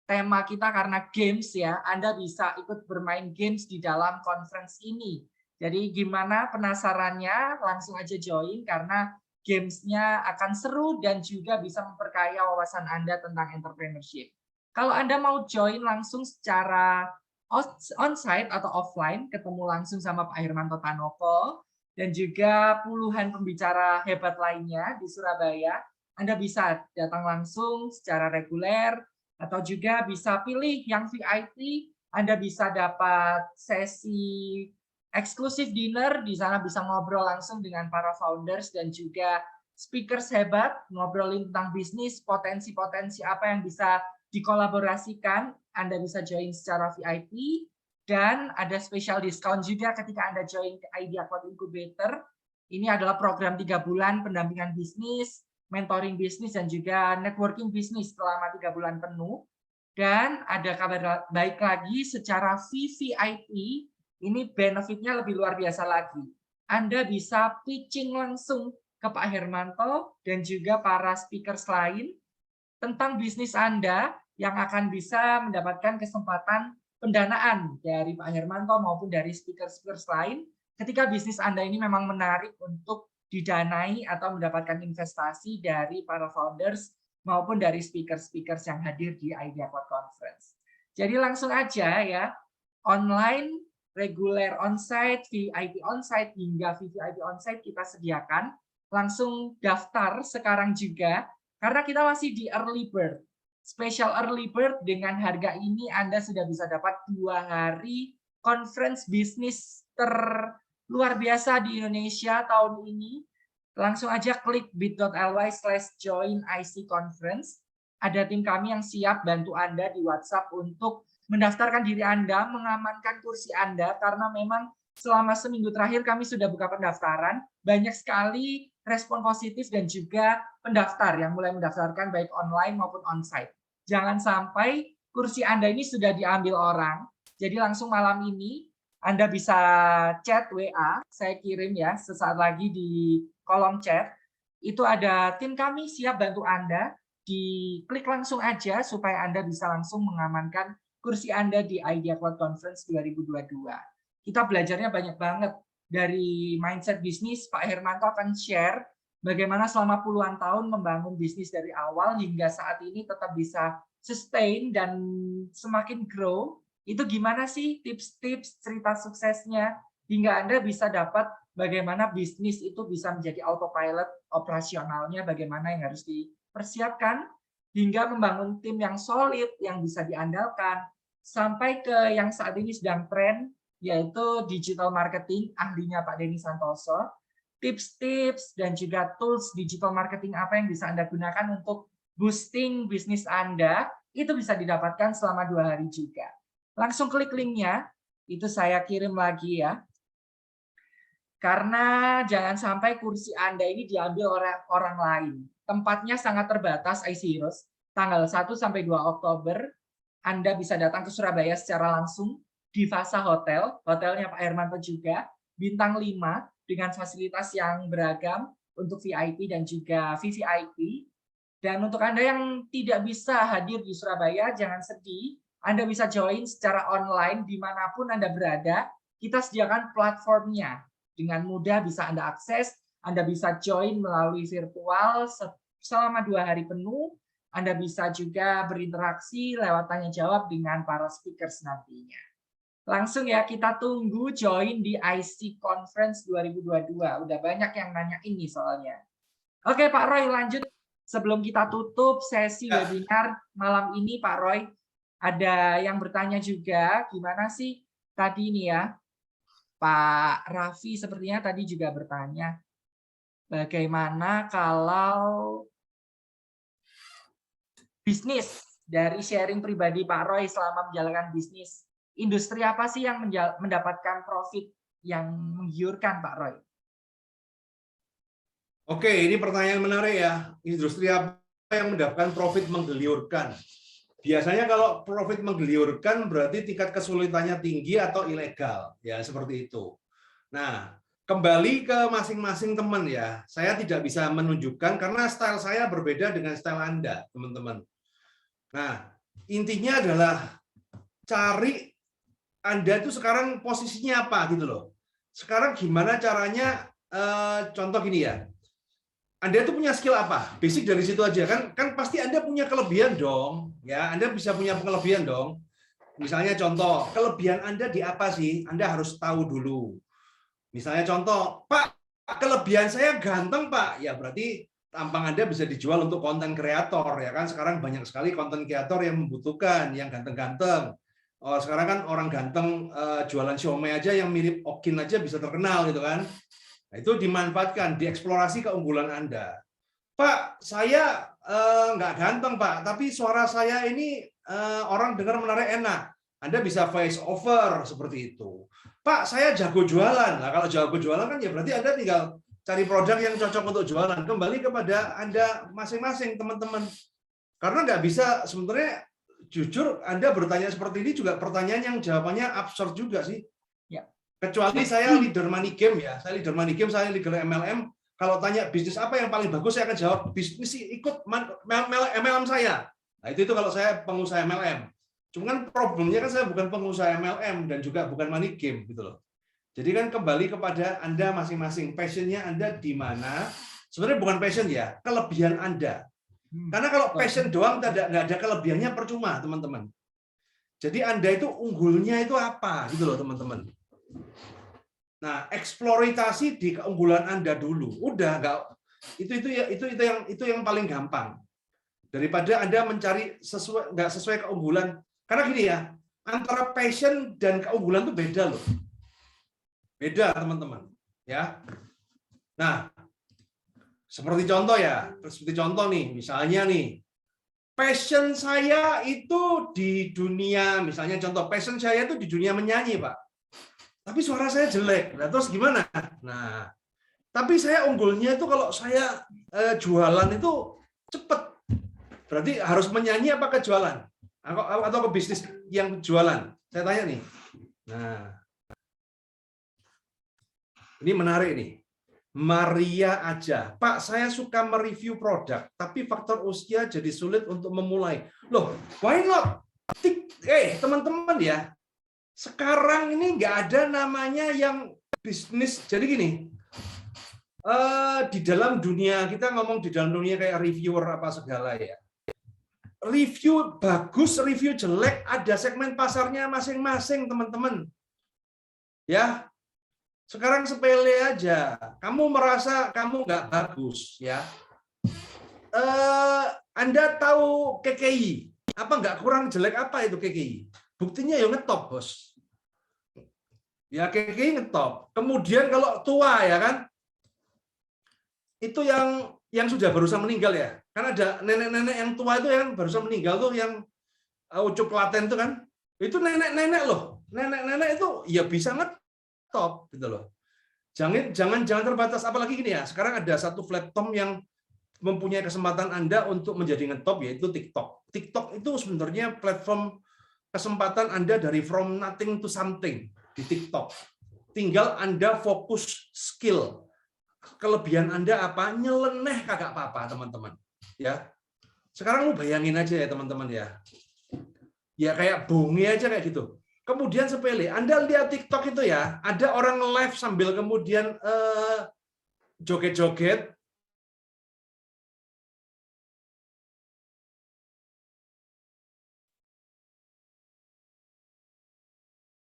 tema kita karena games ya, Anda bisa ikut bermain games di dalam conference ini. Jadi gimana penasarannya? Langsung aja join karena gamesnya akan seru dan juga bisa memperkaya wawasan Anda tentang entrepreneurship. Kalau Anda mau join langsung secara on-site atau offline, ketemu langsung sama Pak Hermanto Tanoko, dan juga puluhan pembicara hebat lainnya di Surabaya, Anda bisa datang langsung secara reguler, atau juga bisa pilih yang VIP, Anda bisa dapat sesi eksklusif dinner, di sana bisa ngobrol langsung dengan para founders dan juga speakers hebat, ngobrolin tentang bisnis, potensi-potensi apa yang bisa dikolaborasikan. Anda bisa join secara VIP, dan ada special discount juga ketika Anda join ke Idea Cloud Incubator. Ini adalah program 3 bulan pendampingan bisnis, mentoring bisnis, dan juga networking bisnis selama 3 bulan penuh. Dan ada kabar baik lagi, secara VVIP Ini benefitnya lebih luar biasa lagi. Anda bisa pitching langsung ke Pak Hermanto dan juga para speakers lain tentang bisnis Anda yang akan bisa mendapatkan kesempatan pendanaan dari Pak Hermanto maupun dari speaker-speakers lain ketika bisnis Anda ini memang menarik untuk didanai atau mendapatkan investasi dari para founders maupun dari speaker-speakers yang hadir di Idea Cloud Conference. Jadi langsung aja ya, online, reguler onsite, VIP onsite, hingga VVIP onsite kita sediakan. Langsung daftar sekarang juga, karena kita masih di early bird. Special early bird dengan harga ini Anda sudah bisa dapat 2 hari conference bisnis terluar biasa di Indonesia tahun ini. Langsung aja klik bit.ly/join IC conference. Ada tim kami yang siap bantu Anda di WhatsApp untuk mendaftarkan diri Anda, mengamankan kursi Anda, karena memang selama seminggu terakhir kami sudah buka pendaftaran. Banyak sekali respon positif dan juga pendaftar yang mulai mendaftarkan baik online maupun onsite. Jangan sampai kursi Anda ini sudah diambil orang. Jadi langsung malam ini Anda bisa chat WA, saya kirim ya sesaat lagi di kolom chat. Itu ada tim kami siap bantu Anda. Diklik langsung aja supaya Anda bisa langsung mengamankan kursi Anda di Idea Cloud Conference 2022. Kita belajarnya banyak banget. Dari mindset bisnis, Pak Hermanto akan share bagaimana selama puluhan tahun membangun bisnis dari awal hingga saat ini tetap bisa sustain dan semakin grow. Itu gimana sih tips-tips cerita suksesnya hingga Anda bisa dapat bagaimana bisnis itu bisa menjadi autopilot operasionalnya, bagaimana yang harus dipersiapkan, hingga membangun tim yang solid, yang bisa diandalkan, sampai ke yang saat ini sedang tren, yaitu digital marketing, ahlinya Pak Denny Santoso. Tips-tips dan juga tools digital marketing apa yang bisa Anda gunakan untuk boosting bisnis Anda, itu bisa didapatkan selama 2 hari juga. Langsung klik linknya, itu saya kirim lagi ya. Karena jangan sampai kursi Anda ini diambil oleh orang lain. Tempatnya sangat terbatas, IC Heroes. Tanggal 1 sampai 2 Oktober, Anda bisa datang ke Surabaya secara langsung di Fasa Hotel, hotelnya Pak Hermanto juga, bintang 5 dengan fasilitas yang beragam untuk VIP dan juga VVIP. Dan untuk Anda yang tidak bisa hadir di Surabaya, jangan sedih. Anda bisa join secara online dimanapun Anda berada. Kita sediakan platformnya. Dengan mudah bisa Anda akses, Anda bisa join melalui virtual selama 2 hari penuh. Anda bisa juga berinteraksi lewat tanya jawab dengan para speakers nantinya. Langsung ya, kita tunggu join di IC Conference 2022. Udah banyak yang nanya ini soalnya. Oke Pak Roy, lanjut. Sebelum kita tutup sesi webinar malam ini, Pak Roy, ada yang bertanya juga, gimana sih tadi ini ya, Pak Raffi sepertinya tadi juga bertanya, bagaimana kalau bisnis dari sharing pribadi Pak Roy selama menjalankan bisnis, industri apa sih yang mendapatkan profit yang menggiurkan, Pak Roy? Oke, ini pertanyaan menarik ya. Industri apa yang mendapatkan profit menggeliurkan? Biasanya kalau profit menggeliurkan berarti tingkat kesulitannya tinggi atau ilegal, ya seperti itu. Nah, kembali ke masing-masing teman ya. Saya tidak bisa menunjukkan karena style saya berbeda dengan style Anda, teman-teman. Nah, intinya adalah cari Anda itu sekarang posisinya apa gitu loh. Sekarang gimana caranya, contoh gini ya. Anda itu punya skill apa? Basic dari situ aja kan pasti Anda punya kelebihan dong, ya. Anda bisa punya kelebihan dong. Misalnya contoh, kelebihan Anda di apa sih? Anda harus tahu dulu. Misalnya contoh, Pak, kelebihan saya ganteng, Pak. Ya berarti tampang Anda bisa dijual untuk konten kreator, ya kan? Sekarang banyak sekali konten kreator yang membutuhkan yang ganteng-ganteng. Oh, sekarang kan orang ganteng jualan siomay aja yang mirip Okin aja bisa terkenal gitu kan. Nah, itu dimanfaatkan, dieksplorasi keunggulan Anda. Pak, saya nggak ganteng, Pak, tapi suara saya ini orang dengar menarik enak. Anda bisa voice over seperti itu. Pak, saya jago jualan. Nah, kalau jago jualan kan ya berarti Anda tinggal cari produk yang cocok untuk jualan. Kembali kepada Anda masing-masing, teman-teman. Karena nggak bisa, sebenarnya jujur Anda bertanya seperti ini juga pertanyaan yang jawabannya absurd juga sih. Ya. Kecuali saya leader money game ya, saya leader money game, saya leader MLM. Kalau tanya bisnis apa yang paling bagus, saya akan jawab bisnis ikut MLM saya. Nah itu kalau saya pengusaha MLM. Cuman problemnya kan saya bukan pengusaha MLM dan juga bukan money game gitu loh. Jadi kan kembali kepada Anda masing-masing. Passionnya Anda di mana? Sebenarnya bukan passion ya, kelebihan Anda. Karena kalau passion doang nggak ada kelebihannya percuma teman-teman. Jadi Anda itu unggulnya itu apa gitu loh teman-teman. Nah, eksploitasi di keunggulan Anda dulu. Udah nggak itu yang paling gampang. Daripada Anda mencari nggak sesuai keunggulan. Karena gini ya, antara passion dan keunggulan itu beda loh. Beda teman-teman, ya. Nah, seperti contoh nih, misalnya nih, passion saya itu di dunia, misalnya contoh, passion saya itu di dunia menyanyi, Pak. Tapi suara saya jelek. Nah, terus gimana? Nah, tapi saya unggulnya itu kalau saya jualan itu cepet. Berarti harus menyanyi apa ke jualan? Atau ke bisnis yang jualan? Saya tanya nih. Nah, ini menarik nih. Maria aja, Pak, saya suka mereview produk, tapi faktor usia jadi sulit untuk memulai. Loh, why not? Teman-teman ya, sekarang ini nggak ada namanya yang bisnis. Jadi gini, di dalam dunia, kita ngomong di dalam dunia kayak reviewer apa segala ya. Review bagus, review jelek, ada segmen pasarnya masing-masing, teman-teman. Ya, sekarang sepele aja. Kamu merasa kamu nggak bagus, ya. Anda tahu KKI? Apa nggak kurang jelek apa itu KKI? Buktinya ya ngetop, bos. Ya KKI ngetop. Kemudian kalau tua ya kan, itu yang sudah barusan meninggal ya. Kan ada nenek-nenek yang tua itu yang barusan meninggal tuh yang ucup Klaten itu kan. Itu nenek-nenek loh. Nenek-nenek itu ya bisa ngetop gitu loh. Jangan terbatas, apalagi gini ya. Sekarang ada satu platform yang mempunyai kesempatan Anda untuk menjadi ngetop, yaitu TikTok. TikTok itu sebenarnya platform kesempatan Anda dari from nothing to something di TikTok. Tinggal Anda fokus skill. Kelebihan Anda apa? Nyeleneh kagak apa-apa, teman-teman. Ya. Sekarang lu bayangin aja ya, teman-teman ya. Ya kayak bonge aja kayak gitu. Kemudian sepele, Anda lihat TikTok itu ya, ada orang live sambil kemudian joget-joget.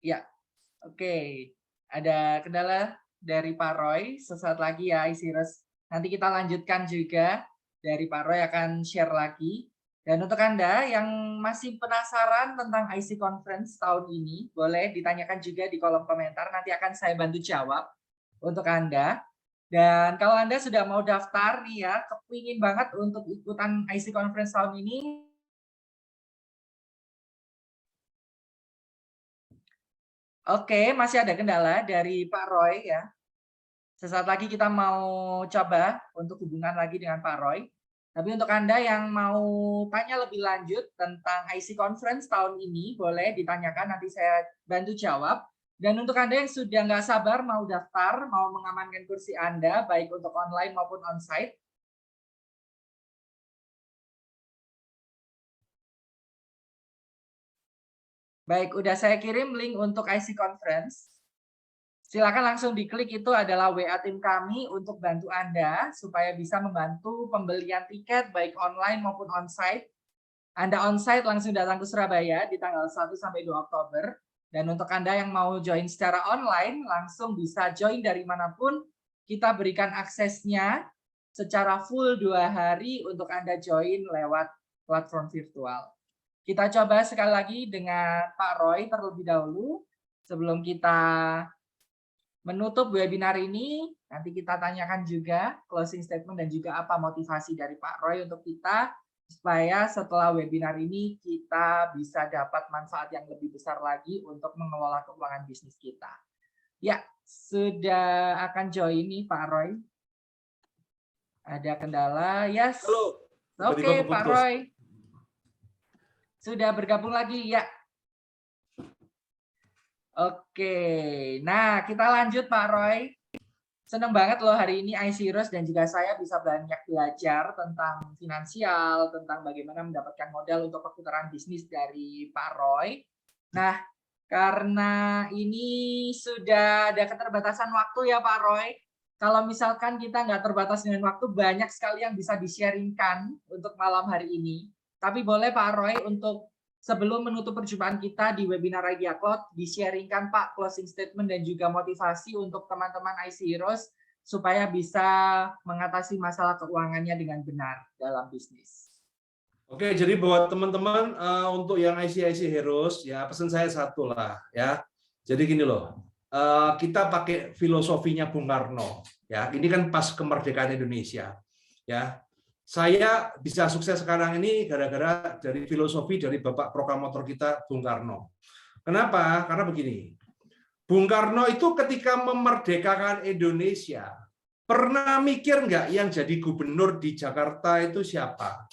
Ya, oke. Ada kendala dari Pak Roy. Sesaat lagi ya, Isirus. Nanti kita lanjutkan juga. Dari Pak Roy akan share lagi. Dan untuk Anda yang masih penasaran tentang IC Conference tahun ini, boleh ditanyakan juga di kolom komentar. Nanti akan saya bantu jawab untuk Anda. Dan kalau Anda sudah mau daftar nih ya, kepingin banget untuk ikutan IC Conference tahun ini, oke, masih ada kendala dari Pak Roy ya. Sesaat lagi kita mau coba untuk hubungan lagi dengan Pak Roy. Tapi untuk Anda yang mau tanya lebih lanjut tentang IC Conference tahun ini, boleh ditanyakan, nanti saya bantu jawab. Dan untuk Anda yang sudah nggak sabar mau daftar, mau mengamankan kursi Anda, baik untuk online maupun onsite, baik, udah saya kirim link untuk IC Conference. Silakan langsung diklik, itu adalah WA tim kami untuk bantu Anda supaya bisa membantu pembelian tiket baik online maupun onsite. Anda onsite langsung datang ke Surabaya di tanggal 1 sampai 2 Oktober. Dan untuk Anda yang mau join secara online, langsung bisa join dari manapun. Kita berikan aksesnya secara full 2 hari untuk Anda join lewat platform virtual. Kita coba sekali lagi dengan Pak Roy terlebih dahulu sebelum kita menutup webinar ini. Nanti kita tanyakan juga closing statement dan juga apa motivasi dari Pak Roy untuk kita, supaya setelah webinar ini kita bisa dapat manfaat yang lebih besar lagi untuk mengelola keuangan bisnis kita. Ya, sudah akan join nih Pak Roy. Ada kendala? Yes. Halo. Oke, Pak Roy. Sudah bergabung lagi, ya. Oke, nah kita lanjut Pak Roy. Senang banget loh hari ini iSeries dan juga saya bisa banyak belajar tentang finansial, tentang bagaimana mendapatkan modal untuk perputaran bisnis dari Pak Roy. Nah, karena ini sudah ada keterbatasan waktu ya Pak Roy. Kalau misalkan kita nggak terbatas dengan waktu, banyak sekali yang bisa di-sharingkan untuk malam hari ini. Tapi boleh Pak Roy untuk sebelum menutup perjumpaan kita di webinar Idea Cloud, di-sharingkan Pak closing statement dan juga motivasi untuk teman-teman iSeries supaya bisa mengatasi masalah keuangannya dengan benar dalam bisnis. Oke, jadi buat teman-teman untuk yang IC Heroes, ya pesan saya satu lah ya. Jadi gini loh, kita pakai filosofinya Bung Karno, ya. Ini kan pas kemerdekaan Indonesia, ya. Saya bisa sukses sekarang ini gara-gara dari filosofi dari Bapak Proklamator kita Bung Karno. Kenapa? Karena begini, Bung Karno itu ketika memerdekakan Indonesia, pernah mikir nggak yang jadi gubernur di Jakarta itu siapa?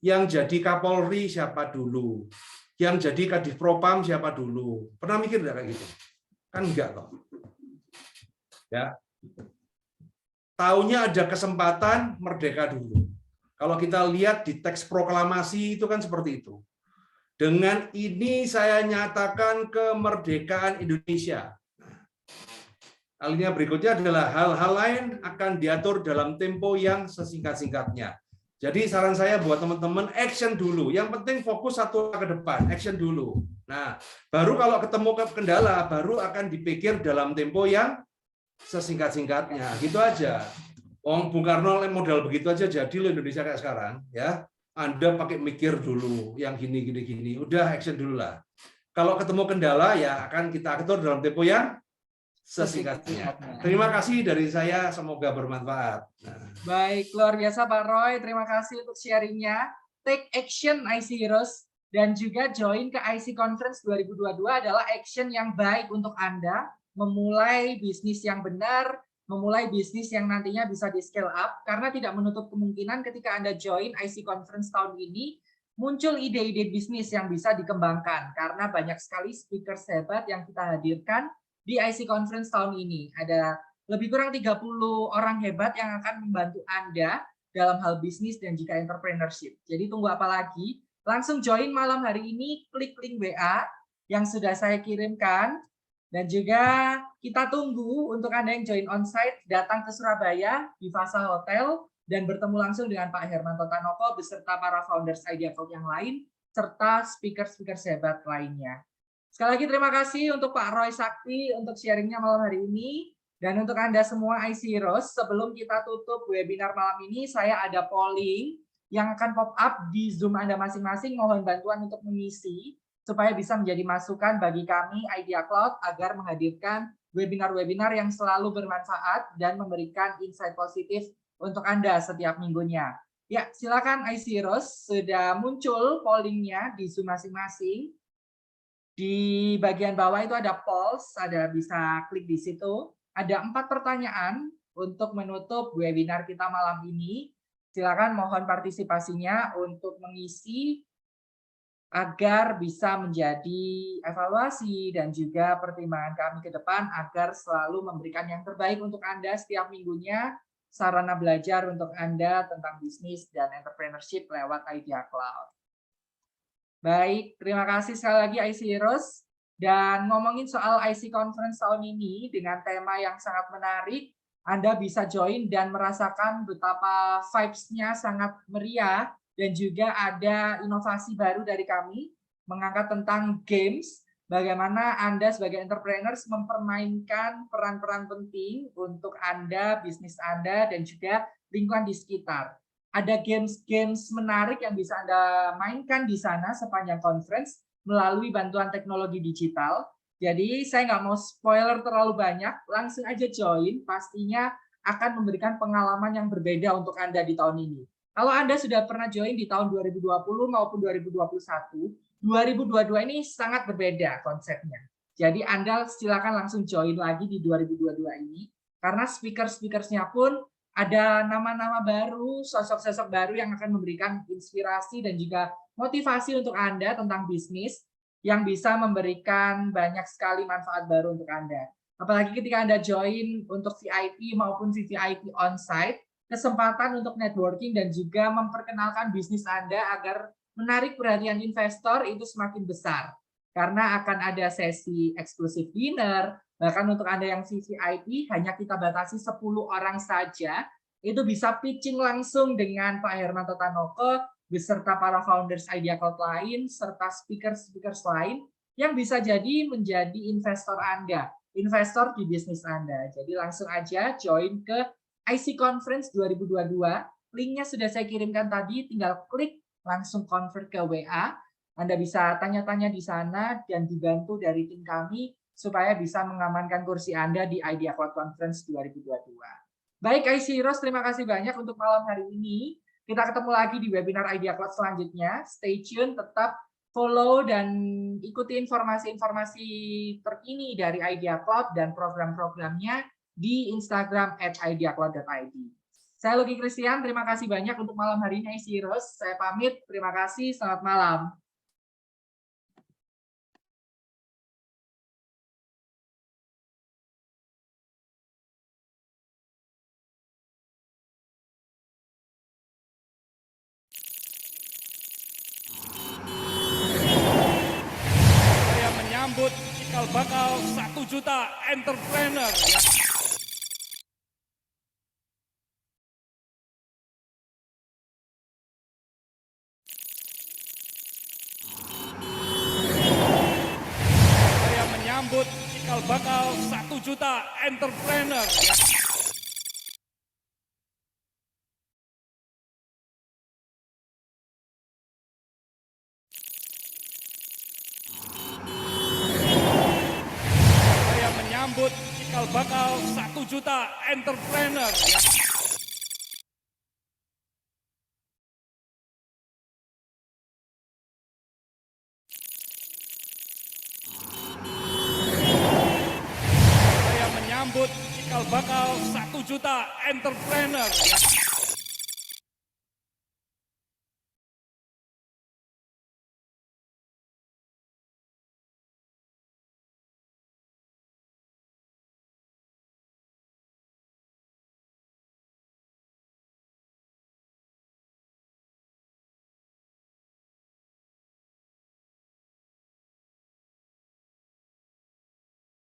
Yang jadi Kapolri siapa dulu? Yang jadi Kadif Propam siapa dulu? Pernah mikir nggak kayak gitu? Kan enggak kok. Ya. Taunya ada kesempatan merdeka dulu. Kalau kita lihat di teks proklamasi itu kan seperti itu. Dengan ini saya nyatakan kemerdekaan Indonesia. Alinea berikutnya adalah hal-hal lain akan diatur dalam tempo yang sesingkat-singkatnya. Jadi saran saya buat teman-teman, action dulu. Yang penting fokus satu ke depan, action dulu. Nah, baru kalau ketemu kendala, baru akan dipikir dalam tempo yang sesingkat-singkatnya. Gitu aja. Bung Karno modal begitu aja jadi loh Indonesia kayak sekarang. Ya, Anda pakai mikir dulu, yang gini. Udah action dulu lah. Kalau ketemu kendala, ya akan kita atur dalam tempo yang sesingkatnya. Terima kasih dari saya, semoga bermanfaat. Baik, luar biasa Pak Roy. Terima kasih untuk sharingnya. Take action iSeries dan juga join ke IC Conference 2022 adalah action yang baik untuk Anda memulai bisnis yang benar, memulai bisnis yang nantinya bisa di scale up, karena tidak menutup kemungkinan ketika Anda join IC Conference tahun ini, muncul ide-ide bisnis yang bisa dikembangkan, karena banyak sekali speaker hebat yang kita hadirkan di IC Conference tahun ini. Ada lebih kurang 30 orang hebat yang akan membantu Anda dalam hal bisnis dan juga entrepreneurship. Jadi tunggu apa lagi? Langsung join malam hari ini, klik link WA yang sudah saya kirimkan. Dan juga kita tunggu untuk Anda yang join onsite, datang ke Surabaya di Fasa Hotel dan bertemu langsung dengan Pak Hermanto Tanoko beserta para founders Idea Cloud yang lain, serta speaker-speaker hebat lainnya. Sekali lagi terima kasih untuk Pak Roy Sakti untuk sharingnya malam hari ini. Dan untuk Anda semua iSeries, sebelum kita tutup webinar malam ini, saya ada polling yang akan pop up di Zoom Anda masing-masing. Mohon bantuan untuk mengisi, supaya bisa menjadi masukan bagi kami Idea Cloud agar menghadirkan webinar-webinar yang selalu bermanfaat dan memberikan insight positif untuk Anda setiap minggunya. Ya, silakan iSeries, sudah muncul pollingnya di Zoom masing-masing. Di bagian bawah itu ada polls, ada bisa klik di situ. Ada 4 pertanyaan untuk menutup webinar kita malam ini. Silakan mohon partisipasinya untuk mengisi agar bisa menjadi evaluasi dan juga pertimbangan kami ke depan agar selalu memberikan yang terbaik untuk Anda setiap minggunya, sarana belajar untuk Anda tentang bisnis dan entrepreneurship lewat Idea Cloud. Baik, terima kasih sekali lagi iSeries. Dan ngomongin soal IC Conference tahun ini dengan tema yang sangat menarik, Anda bisa join dan merasakan betapa vibes-nya sangat meriah dan juga ada inovasi baru dari kami mengangkat tentang games, bagaimana Anda sebagai entrepreneurs mempermainkan peran-peran penting untuk Anda, bisnis Anda, dan juga lingkungan di sekitar. Ada games-games menarik yang bisa Anda mainkan di sana sepanjang conference melalui bantuan teknologi digital. Jadi saya nggak mau spoiler terlalu banyak, langsung aja join, pastinya akan memberikan pengalaman yang berbeda untuk Anda di tahun ini. Kalau Anda sudah pernah join di tahun 2020 maupun 2021, 2022 ini sangat berbeda konsepnya. Jadi Anda silakan langsung join lagi di 2022 ini, karena speaker-speakersnya pun ada nama-nama baru, sosok-sosok baru yang akan memberikan inspirasi dan juga motivasi untuk Anda tentang bisnis yang bisa memberikan banyak sekali manfaat baru untuk Anda. Apalagi ketika Anda join untuk VIP maupun VVIP on-site, kesempatan untuk networking dan juga memperkenalkan bisnis Anda agar menarik perhatian investor itu semakin besar. Karena akan ada sesi eksklusif dinner, bahkan untuk Anda yang VVIP hanya kita batasi 10 orang saja, itu bisa pitching langsung dengan Pak Hermanto Tanoko, beserta para founders Idea Cloud lain, serta speaker-speakers lain, yang bisa jadi menjadi investor Anda, investor di bisnis Anda. Jadi langsung aja join ke IC Conference 2022, linknya sudah saya kirimkan tadi, tinggal klik, langsung convert ke WA, Anda bisa tanya-tanya di sana, dan dibantu dari tim kami, supaya bisa mengamankan kursi Anda di Idea Cloud Conference 2022. Baik, IC Heroes, terima kasih banyak untuk malam hari ini. Kita ketemu lagi di webinar Idea Cloud selanjutnya. Stay tune, tetap follow dan ikuti informasi-informasi terkini dari Idea Cloud dan program-programnya di Instagram @ideacloud.id. Saya Lucky Christian, terima kasih banyak untuk malam hari ini IC Heroes. Saya pamit, terima kasih, selamat malam. Menyambut cikal bakal 1 juta entrepreneur. Saya menyambut cikal bakal 1 juta entrepreneur. Menyambut cikal bakal 1 juta entrepreneur. Saya menyambut cikal bakal 1 juta entrepreneur.